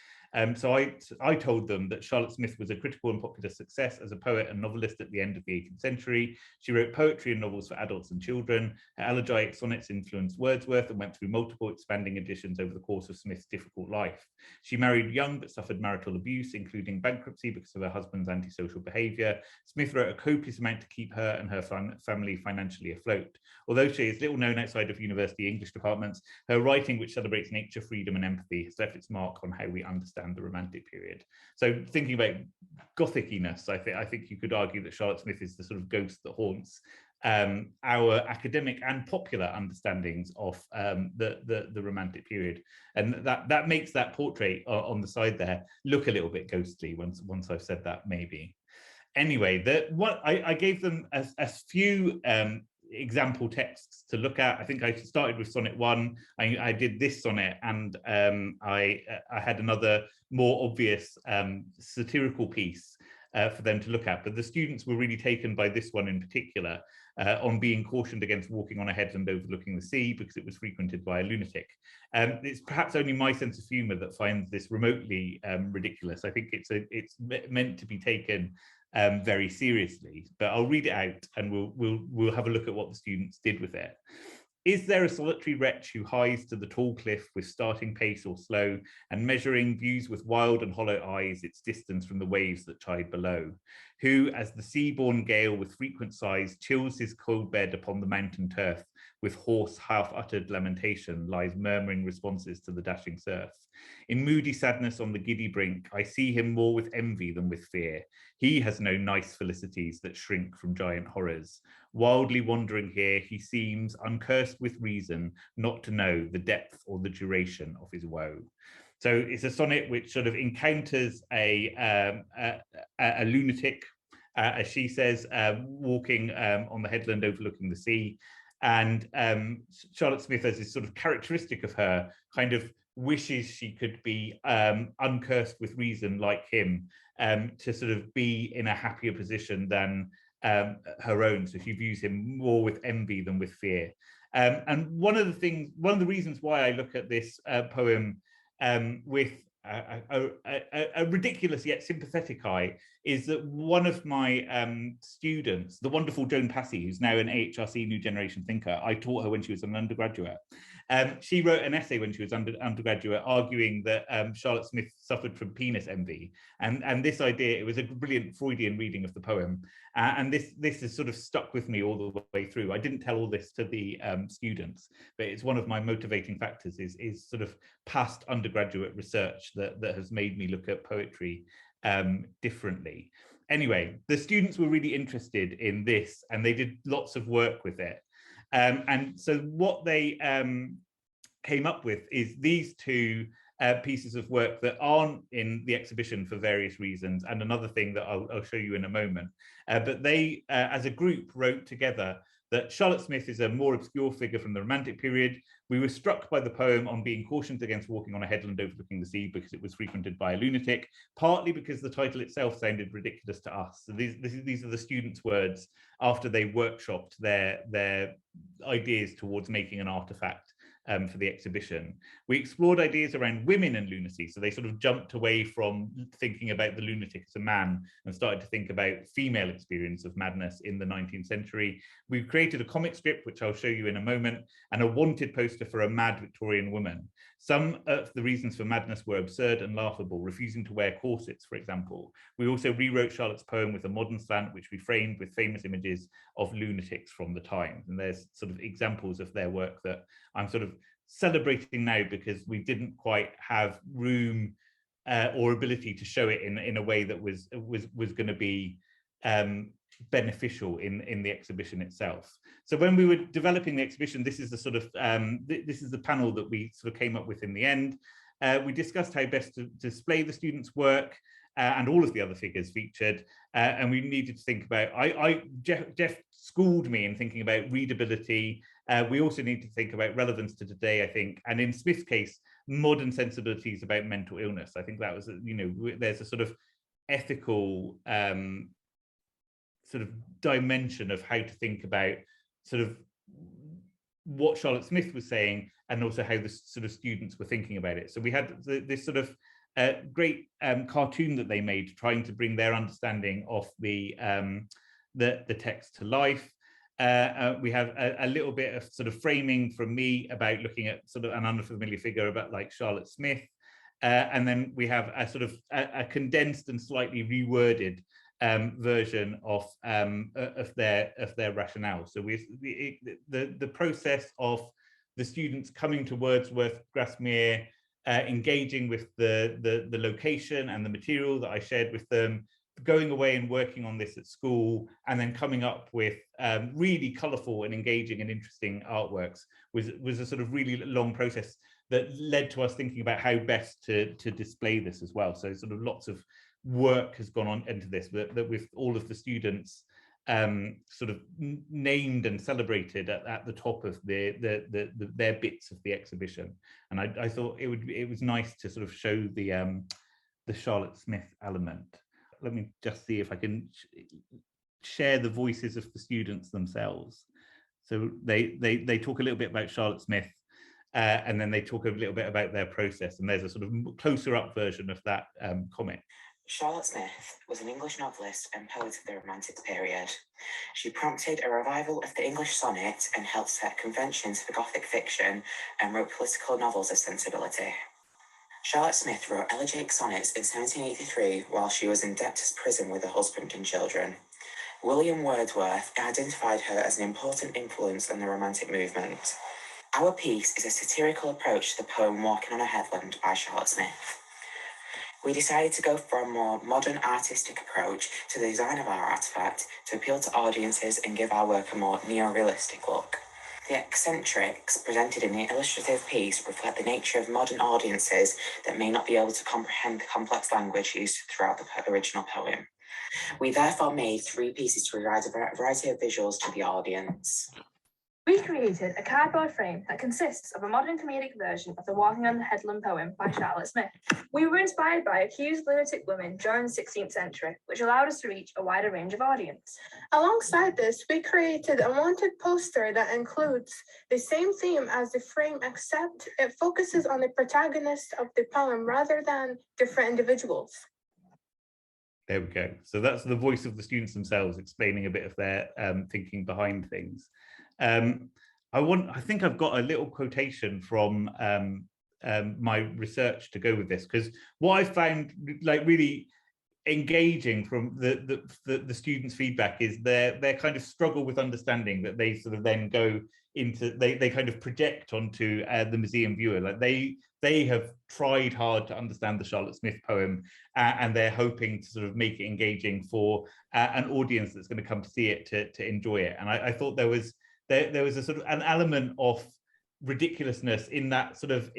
So I told them that Charlotte Smith was a critical and popular success as a poet and novelist at the end of the 18th century. She wrote poetry and novels for adults and children. Her elegiac sonnets influenced Wordsworth and went through multiple expanding editions over the course of Smith's difficult life. She married young but suffered marital abuse, including bankruptcy because of her husband's antisocial behaviour. Smith wrote a copious amount to keep her and her family financially afloat. Although she is little known outside of university English departments, her writing, which celebrates nature, freedom and empathy, has left its mark on how we understand the Romantic period. So thinking about Gothiciness, I think you could argue that Charlotte Smith is the sort of ghost that haunts our academic and popular understandings of the Romantic period, and that makes that portrait on the side there look a little bit ghostly once I've said that, maybe. Anyway, I gave them a few example texts to look at. I think I started with sonnet 1. I did this sonnet, and I had another more obvious satirical piece for them to look at. But the students were really taken by this one in particular, on being cautioned against walking on a headland overlooking the sea because it was frequented by a lunatic. It's perhaps only my sense of humour that finds this remotely ridiculous. I think it's meant to be taken very seriously, but I'll read it out and we'll have a look at what the students did with it. Is there a solitary wretch who hies to the tall cliff with starting pace or slow, and measuring views with wild and hollow eyes its distance from the waves that chide below, who, as the sea-born gale with frequent sighs chills his cold bed upon the mountain turf, with hoarse half-uttered lamentation lies murmuring responses to the dashing surf? In moody sadness on the giddy brink, I see him more with envy than with fear. He has no nice felicities that shrink from giant horrors. Wildly wandering here, he seems, uncursed with reason, not to know the depth or the duration of his woe. So it's a sonnet which sort of encounters a lunatic, as she says, walking on the headland overlooking the sea. And Charlotte Smith, as is sort of characteristic of her, kind of wishes she could be uncursed with reason like him, to sort of be in a happier position than her own. So she views him more with envy than with fear. And one of the reasons why I look at this poem with a ridiculous yet sympathetic eye is that one of my students, the wonderful Joan Passy, who's now an AHRC New Generation thinker, I taught her when she was an undergraduate. She wrote an essay when she was undergraduate arguing that Charlotte Smith suffered from penis envy. And this idea, it was a brilliant Freudian reading of the poem. And this has sort of stuck with me all the way through. I didn't tell all this to the students, but it's one of my motivating factors is sort of past undergraduate research that has made me look at poetry differently. Anyway, the students were really interested in this and they did lots of work with it. And so what they came up with is these two pieces of work that aren't in the exhibition for various reasons, and another thing that I'll show you in a moment. But they, as a group, wrote together that Charlotte Smith is a more obscure figure from the Romantic period. We were struck by the poem on being cautioned against walking on a headland overlooking the sea because it was frequented by a lunatic, partly because the title itself sounded ridiculous to us. So these are the students' words after they workshopped their ideas towards making an artifact for the exhibition. We explored ideas around women and lunacy, so they sort of jumped away from thinking about the lunatic as a man and started to think about female experience of madness in the 19th century. We created a comic strip, which I'll show you in a moment, and a wanted poster for a mad Victorian woman. Some of the reasons for madness were absurd and laughable, refusing to wear corsets, for example. We also rewrote Charlotte's poem with a modern slant, which we framed with famous images of lunatics from the time. And there's sort of examples of their work that I'm sort of celebrating now because we didn't quite have room or ability to show it in a way that was going to be beneficial in the exhibition itself. So when we were developing the exhibition, this is the sort of this is the panel that we sort of came up with in the end. We discussed how best to display the students' work and all of the other figures featured, and we needed to think about. Jeff schooled me in thinking about readability. We also need to think about relevance to today, I think, and in Smith's case, modern sensibilities about mental illness. I think that was, there's a sort of ethical sort of dimension of how to think about sort of what Charlotte Smith was saying and also how the sort of students were thinking about it. So we had this sort of great cartoon that they made trying to bring their understanding of the text to life. We have a little bit of sort of framing from me about looking at sort of an unfamiliar figure about like Charlotte Smith. And then we have a sort of a condensed and slightly reworded version of their rationale. So the process of the students coming to Wordsworth Grasmere, engaging with the location and the material that I shared with them, going away and working on this at school, and then coming up with really colourful and engaging and interesting artworks was a sort of really long process that led to us thinking about how best to display this as well. So sort of lots of work has gone on into this, that with all of the students sort of named and celebrated at the top of their bits of the exhibition. And I thought it was nice to sort of show the Charlotte Smith element. Let me just see if I can share the voices of the students themselves. So they talk a little bit about Charlotte Smith, and then they talk a little bit about their process. And there's a sort of closer up version of that comic. Charlotte Smith was an English novelist and poet of the Romantic period. She prompted a revival of the English sonnet and helped set conventions for Gothic fiction and wrote political novels of sensibility. Charlotte Smith wrote elegiac sonnets in 1783 while she was in debtor's prison with her husband and children. William Wordsworth identified her as an important influence on the Romantic movement. Our piece is a satirical approach to the poem Walking on a Headland by Charlotte Smith. We decided to go for a more modern artistic approach to the design of our artifact to appeal to audiences and give our work a more neo-realistic look. The eccentrics presented in the illustrative piece reflect the nature of modern audiences that may not be able to comprehend the complex language used throughout the original poem. We therefore made 3 pieces to provide a variety of visuals to the audience. We created a cardboard frame that consists of a modern comedic version of the Walking on the Headland poem by Charlotte Smith. We were inspired by accused lunatic women during the 16th century, which allowed us to reach a wider range of audience. Alongside this, we created a wanted poster that includes the same theme as the frame, except it focuses on the protagonist of the poem rather than different individuals. There we go. So that's the voice of the students themselves explaining a bit of their thinking behind things. I think I've got a little quotation from my research to go with this, because what I found like really engaging from the students' feedback is their kind of struggle with understanding that they sort of then go into they kind of project onto the museum viewer. Like they they have tried hard to understand the Charlotte Smith poem, and they're hoping to sort of make it engaging for an audience that's going to come to see it to enjoy it. And I thought there was a sort of an element of ridiculousness in that sort of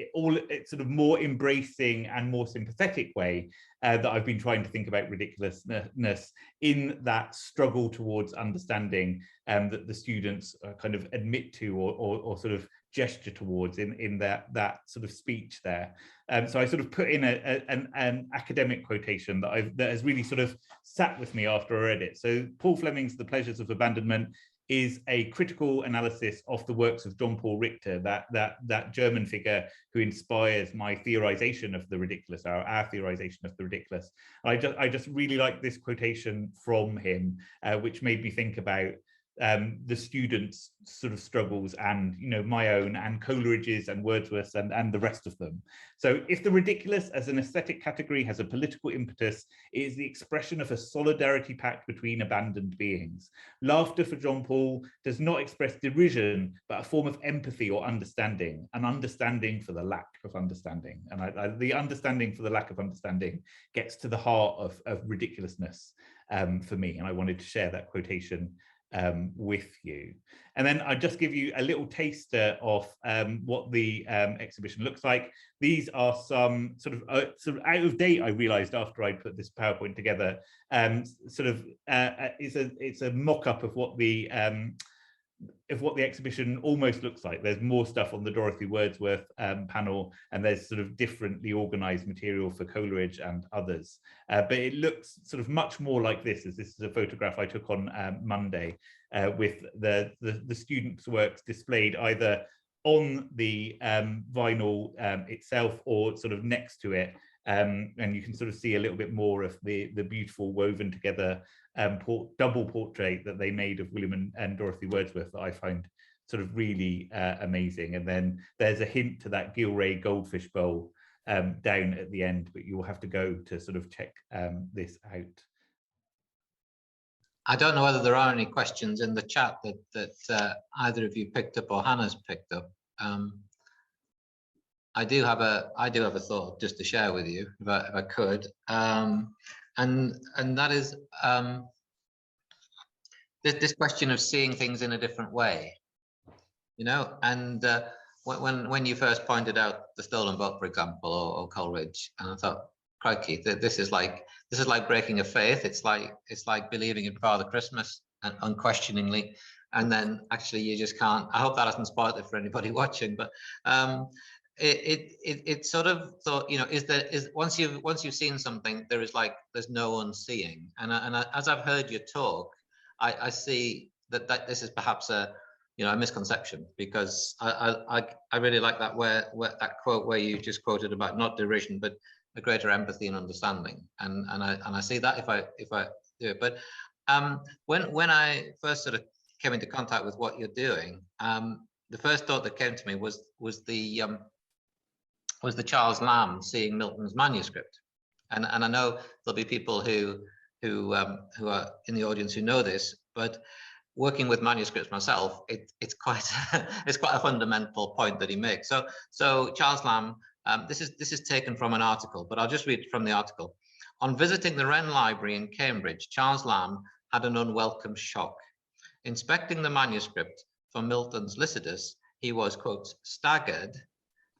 more embracing and more sympathetic way that I've been trying to think about ridiculousness in that struggle towards understanding that the students kind of admit to or sort of gesture towards in that sort of speech there. So I sort of put in an academic quotation that has really sort of sat with me after I read it. So Paul Fleming's The Pleasures of Abandonment is a critical analysis of the works of John Paul Richter, that German figure who inspires my theorization of the ridiculous, our theorization of the ridiculous. I just really like this quotation from him, which made me think about the students' sort of struggles, and my own and Coleridge's and Wordsworth's and the rest of them. So if the ridiculous as an aesthetic category has a political impetus, it is the expression of a solidarity pact between abandoned beings. Laughter for John Paul does not express derision, but a form of empathy or understanding, an understanding for the lack of understanding. And the understanding for the lack of understanding gets to the heart of ridiculousness for me, and I wanted to share that quotation with you. And then I'll just give you a little taster of what the exhibition looks like. These are some sort of out of date, I realized after I put this PowerPoint together. It's a mock-up of what the exhibition almost looks like. There's more stuff on the Dorothy Wordsworth panel, and there's sort of differently organized material for Coleridge and others. But it looks sort of much more like this, as this is a photograph I took on Monday with the students' works displayed either on the vinyl itself or sort of next to it. And you can sort of see a little bit more of the beautiful woven together double portrait that they made of William and Dorothy Wordsworth that I find sort of really amazing. And then there's a hint to that Gilray goldfish bowl down at the end, but you will have to go to sort of check this out. I don't know whether there are any questions in the chat that either of you picked up or Hannah's picked up. I do have a thought just to share with you, if I could, and that is this question of seeing things in a different way, and when you first pointed out the stolen book, for example, or Coleridge, and I thought, crikey, this is like breaking a faith. It's like believing in Father Christmas and unquestioningly, and then actually you just can't. I hope that hasn't spoiled it for anybody watching, but. It sort of thought, once you've seen something, there's no unseeing, and as I've heard your talk, I see that this is perhaps a misconception, because I really like that where that quote where you just quoted about not derision but a greater empathy and understanding, and I see that if I do it. But when I first sort of came into contact with what you're doing, the first thought that came to me was the Charles Lamb seeing Milton's manuscript, and I know there'll be people who are in the audience who know this, but working with manuscripts myself, it's quite a fundamental point that he makes. So Charles Lamb, this is taken from an article, but I'll just read from the article. On visiting the Wren Library in Cambridge, Charles Lamb had an unwelcome shock. Inspecting the manuscript for Milton's Lycidas, he was, quote, staggered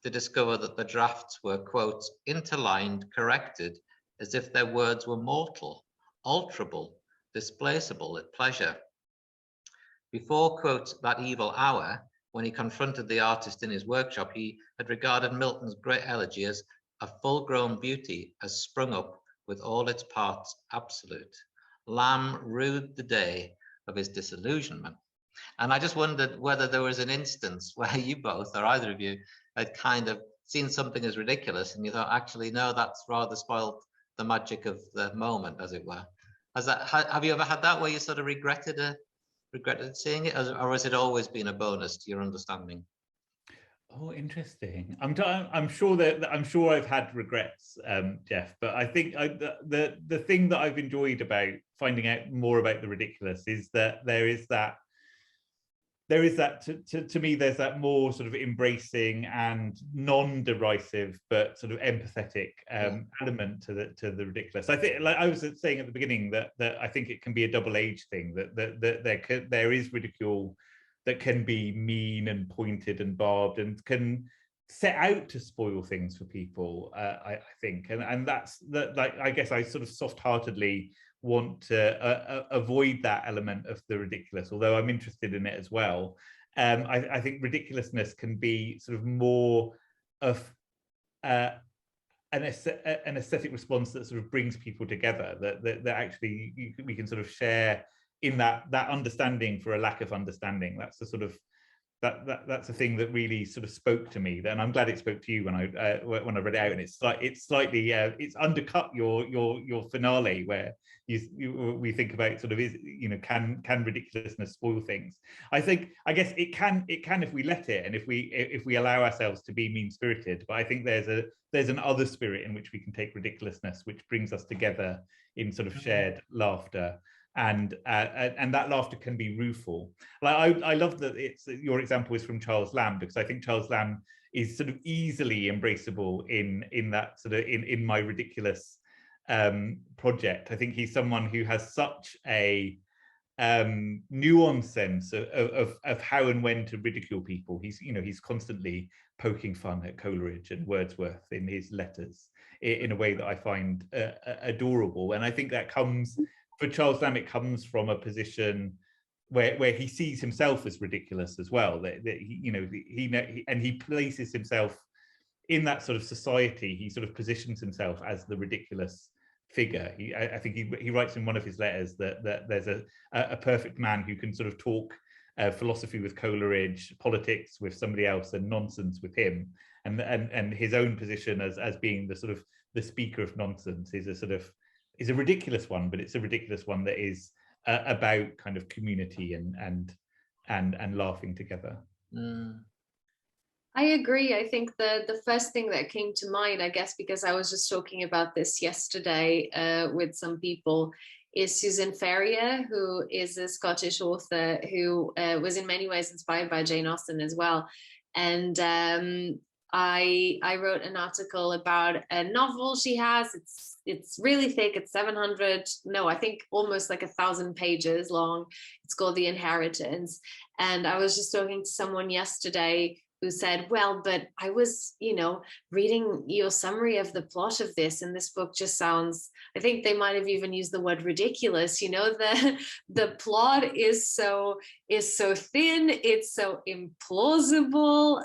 to discover that the drafts were, quote, interlined, corrected, as if their words were mortal, alterable, displaceable at pleasure. Before, quote, that evil hour, when he confronted the artist in his workshop, he had regarded Milton's great elegy as a full-grown beauty, as sprung up with all its parts absolute. Lamb rued the day of his disillusionment. And I just wondered whether there was an instance where you both, or either of you, had kind of seen something as ridiculous and you thought, actually, no, that's rather spoiled the magic of the moment, as it were. Have you ever had that where you sort of regretted seeing it, or has it always been a bonus to your understanding? Oh, interesting. I'm sure I've had regrets, Jeff, but I think the thing that I've enjoyed about finding out more about the ridiculous is that there is that there is that, to me, there's that more sort of embracing and non-derisive but sort of empathetic element to the ridiculous. I think, like I was saying at the beginning, that I think it can be a double-edged thing, that there is ridicule that can be mean and pointed and barbed and can set out to spoil things for people, I think, and that's that. Like, I guess I sort of soft-heartedly want to avoid that element of the ridiculous, although I'm interested in it as well. I think ridiculousness can be sort of more of an aesthetic response that sort of brings people together, that actually we can sort of share in that understanding for a lack of understanding. That's the sort of that's a thing that really sort of spoke to me. And I'm glad it spoke to you when I read it out. And it's slightly it's undercut your finale, where we think about sort of, is, you know, can ridiculousness spoil things? I guess it can if we let it, and if we allow ourselves to be mean-spirited. But I think there's an other spirit in which we can take ridiculousness, which brings us together in sort of shared laughter. And that laughter can be rueful. Like I love that your example is from Charles Lamb, because I think Charles Lamb is sort of easily embraceable in that sort of in my ridiculous project. I think he's someone who has such a nuanced sense of how and when to ridicule people. He's constantly poking fun at Coleridge and Wordsworth in his letters in a way that I find adorable. And I think that comes, for Charles Lamb, it comes from a position where he sees himself as ridiculous as well. That he places himself in that sort of society. He sort of positions himself as the ridiculous figure. I think he writes in one of his letters that there's a perfect man who can sort of talk philosophy with Coleridge, politics with somebody else, and nonsense with him. And his own position as being the sort of the speaker of nonsense is a ridiculous one, but it's a ridiculous one that is about kind of community and laughing together. I agree. I think the first thing that came to mind, I guess, because I was just talking about this yesterday with some people, is Susan Ferrier, who is a Scottish author who was in many ways inspired by Jane Austen as well. And I wrote an article about a novel she has. It's really thick. It's 700, no, I think almost like 1,000 pages long. It's called The Inheritance. And I was just talking to someone yesterday who said, well, but I was, reading your summary of the plot of this, and this book just sounds, I think they might have even used the word ridiculous. The plot is so thin, it's so implausible.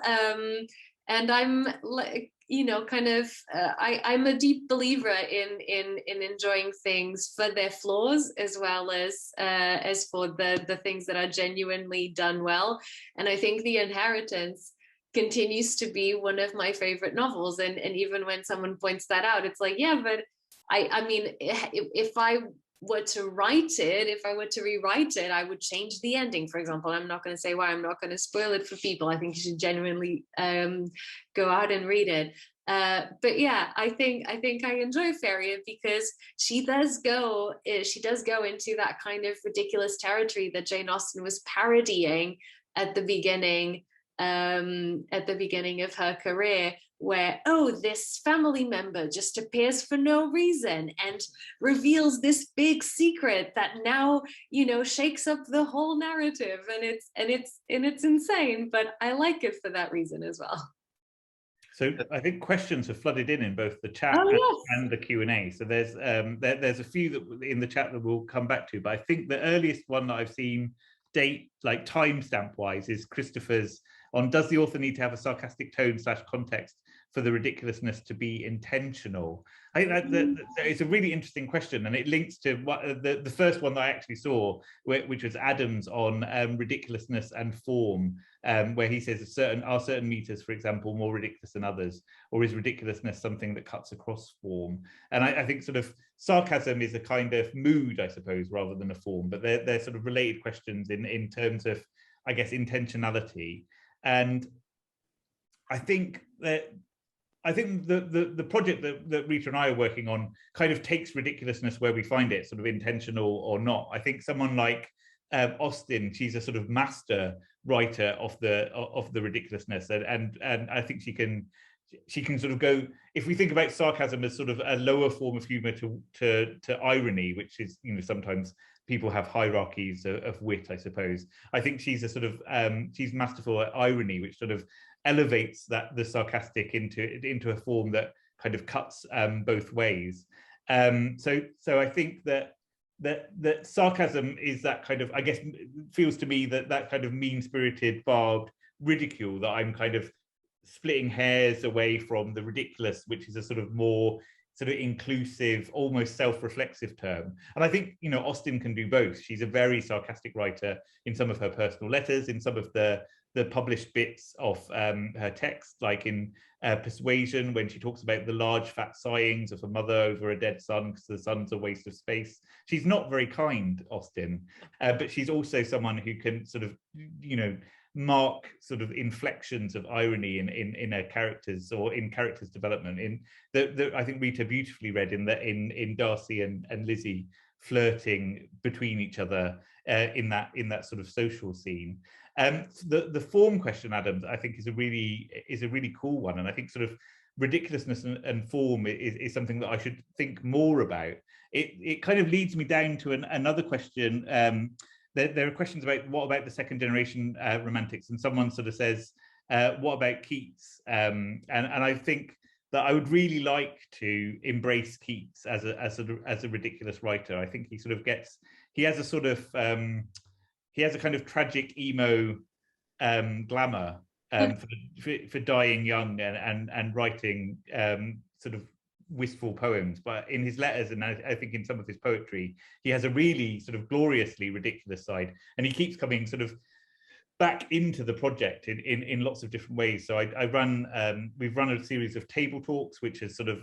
And I'm like, I'm a deep believer in enjoying things for their flaws as well as for the things that are genuinely done well. And I think The Inheritance continues to be one of my favorite novels. And even when someone points that out, it's like, yeah, but I mean, if I were to write it, if I were to rewrite it, I would change the ending, for example. I'm not going to say why. I'm not going to spoil it for people. I think you should genuinely go out and read it. But yeah, I think I enjoy Ferrier because she does go into that kind of ridiculous territory that Jane Austen was parodying at the beginning of her career, where, this family member just appears for no reason and reveals this big secret that now, shakes up the whole narrative, and it's insane, but I like it for that reason as well. So I think questions have flooded in both the chat and the Q&A. So there's a few that in the chat that we'll come back to, but I think the earliest one that I've seen timestamp wise is Christopher's on, does the author need to have a sarcastic tone / context for the ridiculousness to be intentional? I think that it's a really interesting question, and it links to what the first one that I actually saw, which was Adams on ridiculousness and form, where he says are certain meters, for example, more ridiculous than others, or is ridiculousness something that cuts across form? And I think sort of sarcasm is a kind of mood, I suppose, rather than a form, but they're sort of related questions in terms of, I guess, intentionality. And I think the project that Rita and I are working on kind of takes ridiculousness where we find it, sort of intentional or not. I think someone like Austen, she's a sort of master writer of the ridiculousness, and I think she can sort of go, if we think about sarcasm as sort of a lower form of humor to irony, which is, you know, sometimes people have hierarchies of wit, I suppose. I think she's a sort of she's masterful at irony, which sort of elevates the sarcastic into a form that kind of cuts both ways. So I think that sarcasm is that kind of, I guess, feels to me that kind of mean-spirited, barbed ridicule that I'm kind of splitting hairs away from the ridiculous, which is a sort of more sort of inclusive, almost self-reflexive term. And I think, you know, Austen can do both. She's a very sarcastic writer in some of her personal letters, in some of the published bits of her text, like in Persuasion, when she talks about the large fat sighings of a mother over a dead son because the son's a waste of space. She's not very kind, Austen, but she's also someone who can sort of, you know, mark sort of inflections of irony in her characters, or in characters' development. In I think Rita beautifully read in Darcy and Lizzie flirting between each other in that sort of social scene. The form question, Adam, I think is a really cool one, and I think sort of ridiculousness and form is something that I should think more about. It kind of leads me down to another question. There are questions about what about the second generation romantics, and someone sort of says, what about Keats? And I think that I would really like to embrace Keats as a ridiculous writer. I think he has a kind of tragic emo glamour for dying young and writing sort of wistful poems, but in his letters, and I think in some of his poetry, he has a really sort of gloriously ridiculous side, and he keeps coming sort of back into the project in lots of different ways. So we've run a series of table talks, which has sort of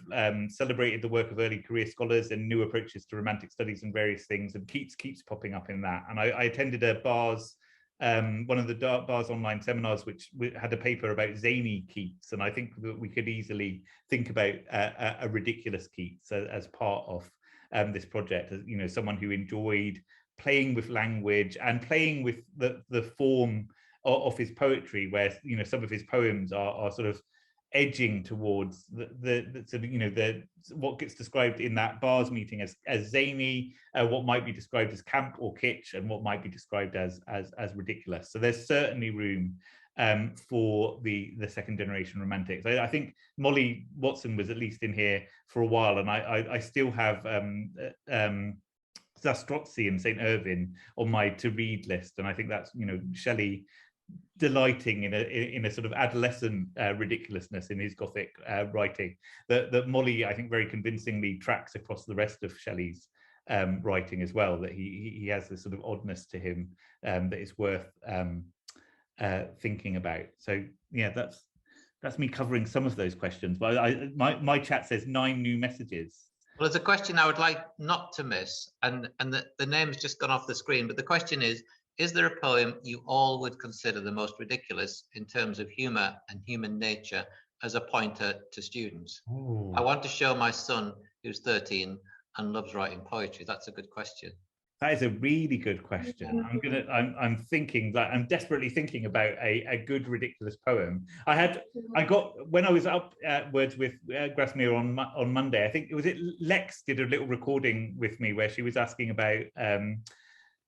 celebrated the work of early career scholars and new approaches to romantic studies and various things, and Keats keeps popping up in that. And I attended a Bars, one of the Bars online seminars, which had a paper about zany Keats, and I think that we could easily think about a ridiculous Keats as part of this project, as, you know, someone who enjoyed playing with language and playing with the form of his poetry, where, you know, some of his poems are sort of edging towards the sort of, you know, what gets described in that Bars meeting as zany, what might be described as camp or kitsch, and what might be described as ridiculous. So there's certainly room for the second generation romantics. I think Molly Watson was at least in here for a while, and I still have Zastrozzi and St. Irving on my to read list, and I think that's, you know, Shelley delighting in a sort of adolescent ridiculousness in his Gothic writing that Molly, I think, very convincingly tracks across the rest of Shelley's writing as well, that he has this sort of oddness to him that is worth thinking about. So yeah, that's me covering some of those questions, but my chat says 9 new messages. Well, there's a question I would like not to miss, and the name's just gone off the screen, but the question is there a poem you all would consider the most ridiculous in terms of humour and human nature as a pointer to students? Ooh. I want to show my son, who's 13 and loves writing poetry. That's a good question. That is a really good question. I'm thinking that I'm desperately thinking about a good ridiculous poem. When I was up at Wordsworth Grasmere on Monday, I think Lex did a little recording with me where she was asking about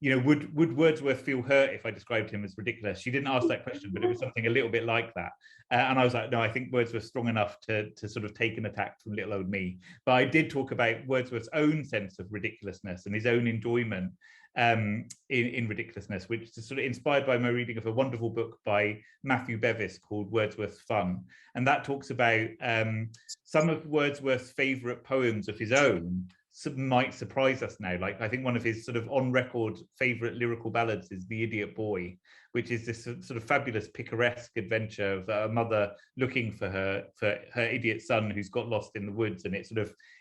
you know, would Wordsworth feel hurt if I described him as ridiculous? She didn't ask that question, but it was something a little bit like that. And I was like, no, I think Wordsworth's strong enough to sort of take an attack from little old me. But I did talk about Wordsworth's own sense of ridiculousness and his own enjoyment in ridiculousness, which is sort of inspired by my reading of a wonderful book by Matthew Bevis called Wordsworth's Fun. And that talks about some of Wordsworth's favourite poems of his own might surprise us now. Like, I think one of his sort of on record favorite lyrical ballads is The Idiot Boy, which is this sort of fabulous picaresque adventure of a mother looking for her idiot son who's got lost in the woods, and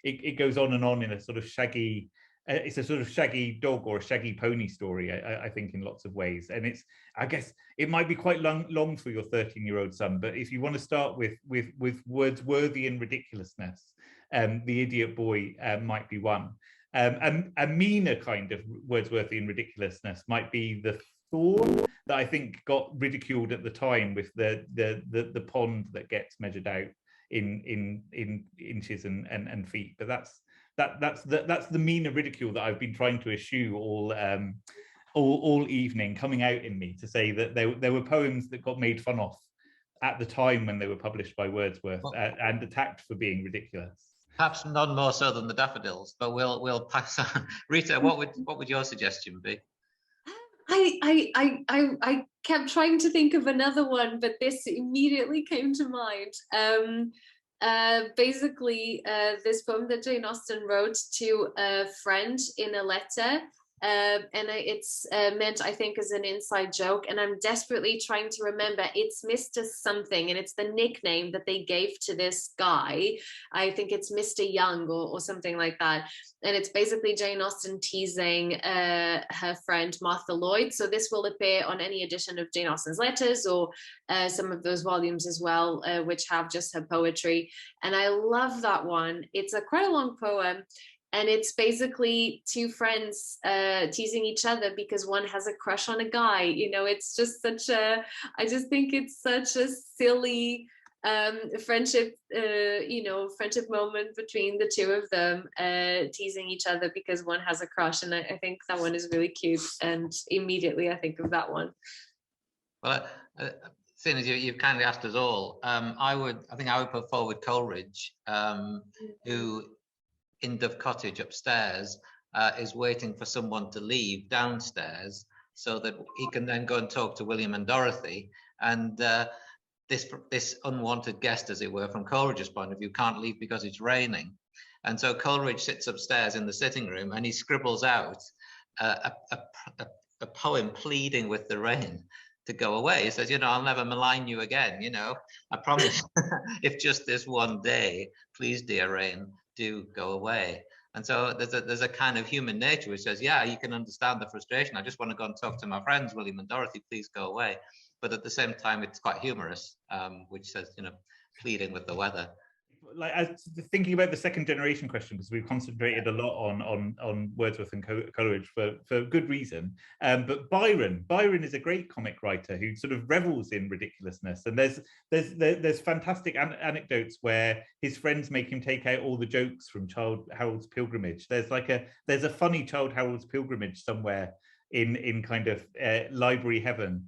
it goes on and on in a sort of shaggy, it's a sort of shaggy dog or a shaggy pony story, I think, in lots of ways. And I guess it might be quite long for your 13-year-old son, but if you want to start with Wordsworthian ridiculousness, The Idiot Boy might be one. A meaner kind of Wordsworthian ridiculousness might be the thorn that I think got ridiculed at the time, with the pond that gets measured out in inches and feet. But that's the meaner ridicule that I've been trying to eschew all evening, coming out in me to say that there were poems that got made fun of at the time when they were published by Wordsworth, and attacked for being ridiculous. Perhaps none more so than the daffodils, but we'll pass on. Rita, what would your suggestion be? I kept trying to think of another one, but this immediately came to mind. Basically, this poem that Jane Austen wrote to a friend in a letter, and it's meant, I think, as an inside joke, and I'm desperately trying to remember. It's Mr. Something, and it's the nickname that they gave to this guy. I think it's Mr. Young or something like that. And it's basically Jane Austen teasing her friend Martha Lloyd. So this will appear on any edition of Jane Austen's letters, or some of those volumes as well, which have just her poetry. And I love that one. It's quite a long poem. And it's basically two friends teasing each other because one has a crush on a guy. You know, it's just I just think it's such a silly friendship, friendship moment between the two of them, teasing each other because one has a crush. And I think that one is really cute. And immediately I think of that one. Well, seeing as you've kindly asked us all, I think I would put forward Coleridge, who in Dove Cottage upstairs is waiting for someone to leave downstairs so that he can then go and talk to William and Dorothy. And this unwanted guest, as it were, from Coleridge's point of view, can't leave because it's raining. And so Coleridge sits upstairs in the sitting room and he scribbles out a poem pleading with the rain to go away. He says, I'll never malign you again, I promise. If just this one day, please, dear rain, do go away. And so there's a kind of human nature which says, yeah, you can understand the frustration. I just want to go and talk to my friends, William and Dorothy, please go away. But at the same time, it's quite humorous, which says, pleading with the weather. Like, as thinking about the second generation question, because we've concentrated a lot on Wordsworth and Coleridge for good reason. But Byron is a great comic writer who sort of revels in ridiculousness. And there's fantastic anecdotes where his friends make him take out all the jokes from Childe Harold's Pilgrimage. There's a funny Childe Harold's Pilgrimage somewhere in kind of library heaven,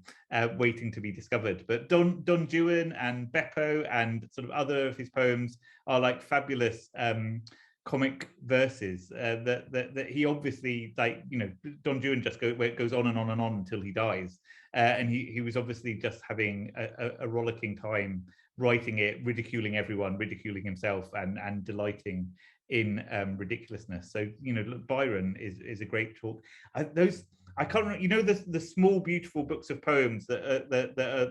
waiting to be discovered. But Don Juan and Beppo and sort of other of his poems are like fabulous comic verses that he obviously, Don Juan just goes on and on and on until he dies, and he was obviously just having a rollicking time writing it, ridiculing everyone, ridiculing himself, and delighting in ridiculousness. So Byron is a great talk. I can't remember, the small beautiful books of poems that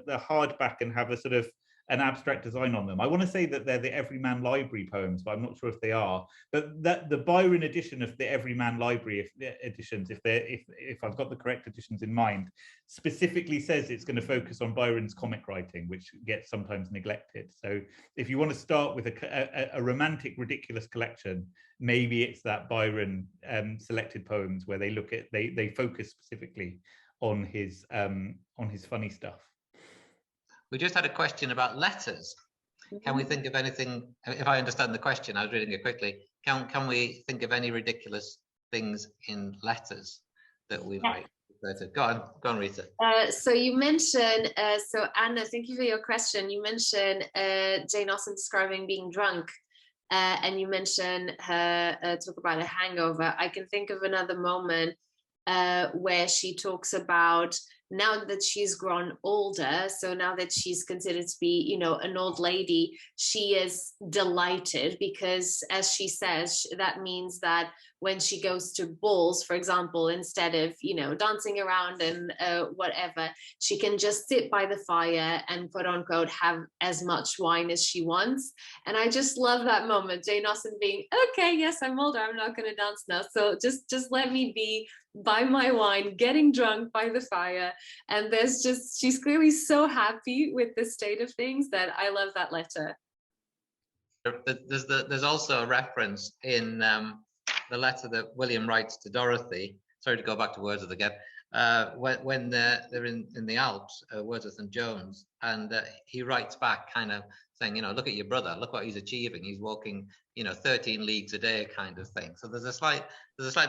are hardback and have a sort of an abstract design on them. I want to say that they're the Everyman Library poems, but I'm not sure if they are. But that the Byron edition of the Everyman Library editions, if I've got the correct editions in mind, specifically says it's going to focus on Byron's comic writing, which gets sometimes neglected. So if you want to start with a romantic, ridiculous collection, maybe it's that Byron selected poems where they focus specifically on his funny stuff. We just had a question about letters. Can we think of anything, if I understand the question, I was reading it quickly, can we think of any ridiculous things in letters that we might refer to? Go on, Rita. So you mentioned, so Anna, thank you for your question. You mentioned Jane Austen describing being drunk, and you mentioned her talk about a hangover. I can think of another moment where she talks about, now that she's grown older, so now that she's considered to be, an old lady, she is delighted because, as she says, that means that when she goes to balls, for example, instead of, dancing around and whatever, she can just sit by the fire and, quote unquote, have as much wine as she wants. And I just love that moment, Jane Austen being, okay, yes, I'm older, I'm not going to dance now, so just let me be by my wine, getting drunk by the fire. And she's clearly so happy with the state of things that I love that letter. There's also a reference in the letter that William writes to Dorothy. Sorry to go back to Wordsworth again. When they're in the Alps, Wordsworth and Jones, and he writes back kind of saying, you know, look at your brother, look what he's achieving. He's walking, you know, 13 leagues a day kind of thing. So there's a slight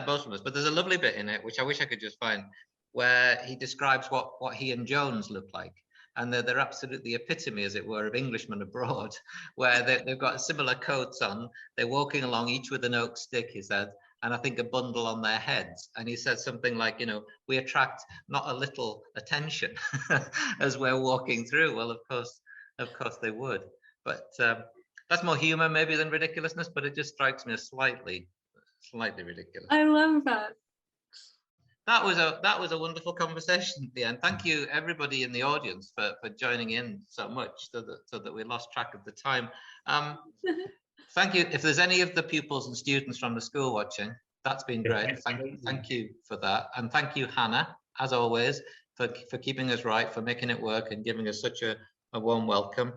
boastfulness, but there's a lovely bit in it, which I wish I could just find, where he describes what he and Jones look like. And they're absolutely epitome, as it were, of Englishmen abroad, where they've got similar coats on. They're walking along, each with an oak stick, he said, and I think a bundle on their heads. And he said something like, you know, we attract not a little attention as we're walking through. Well, of course they would. But that's more humor maybe than ridiculousness, but it just strikes me as slightly ridiculous. I love that. That was a wonderful conversation at the end. Thank you everybody in the audience for joining in so much, so that we lost track of the time. Thank you. If there's any of the pupils and students from the school watching, that's been great. Thank you for that. And thank you, Hannah, as always, for keeping us right, for making it work and giving us such a warm welcome.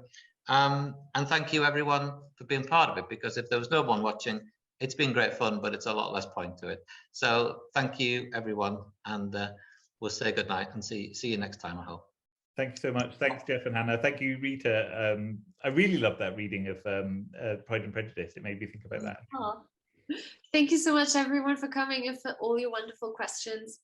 And thank you everyone for being part of it, because if there was no one watching, it's been great fun, but it's a lot less point to it. So thank you everyone, and we'll say good night and see you next time, I hope. Thank you so much. Thanks, Jeff and Hannah. Thank you, Rita. I really love that reading of Pride and Prejudice. It made me think about that. Oh. Thank you so much, everyone, for coming and for all your wonderful questions.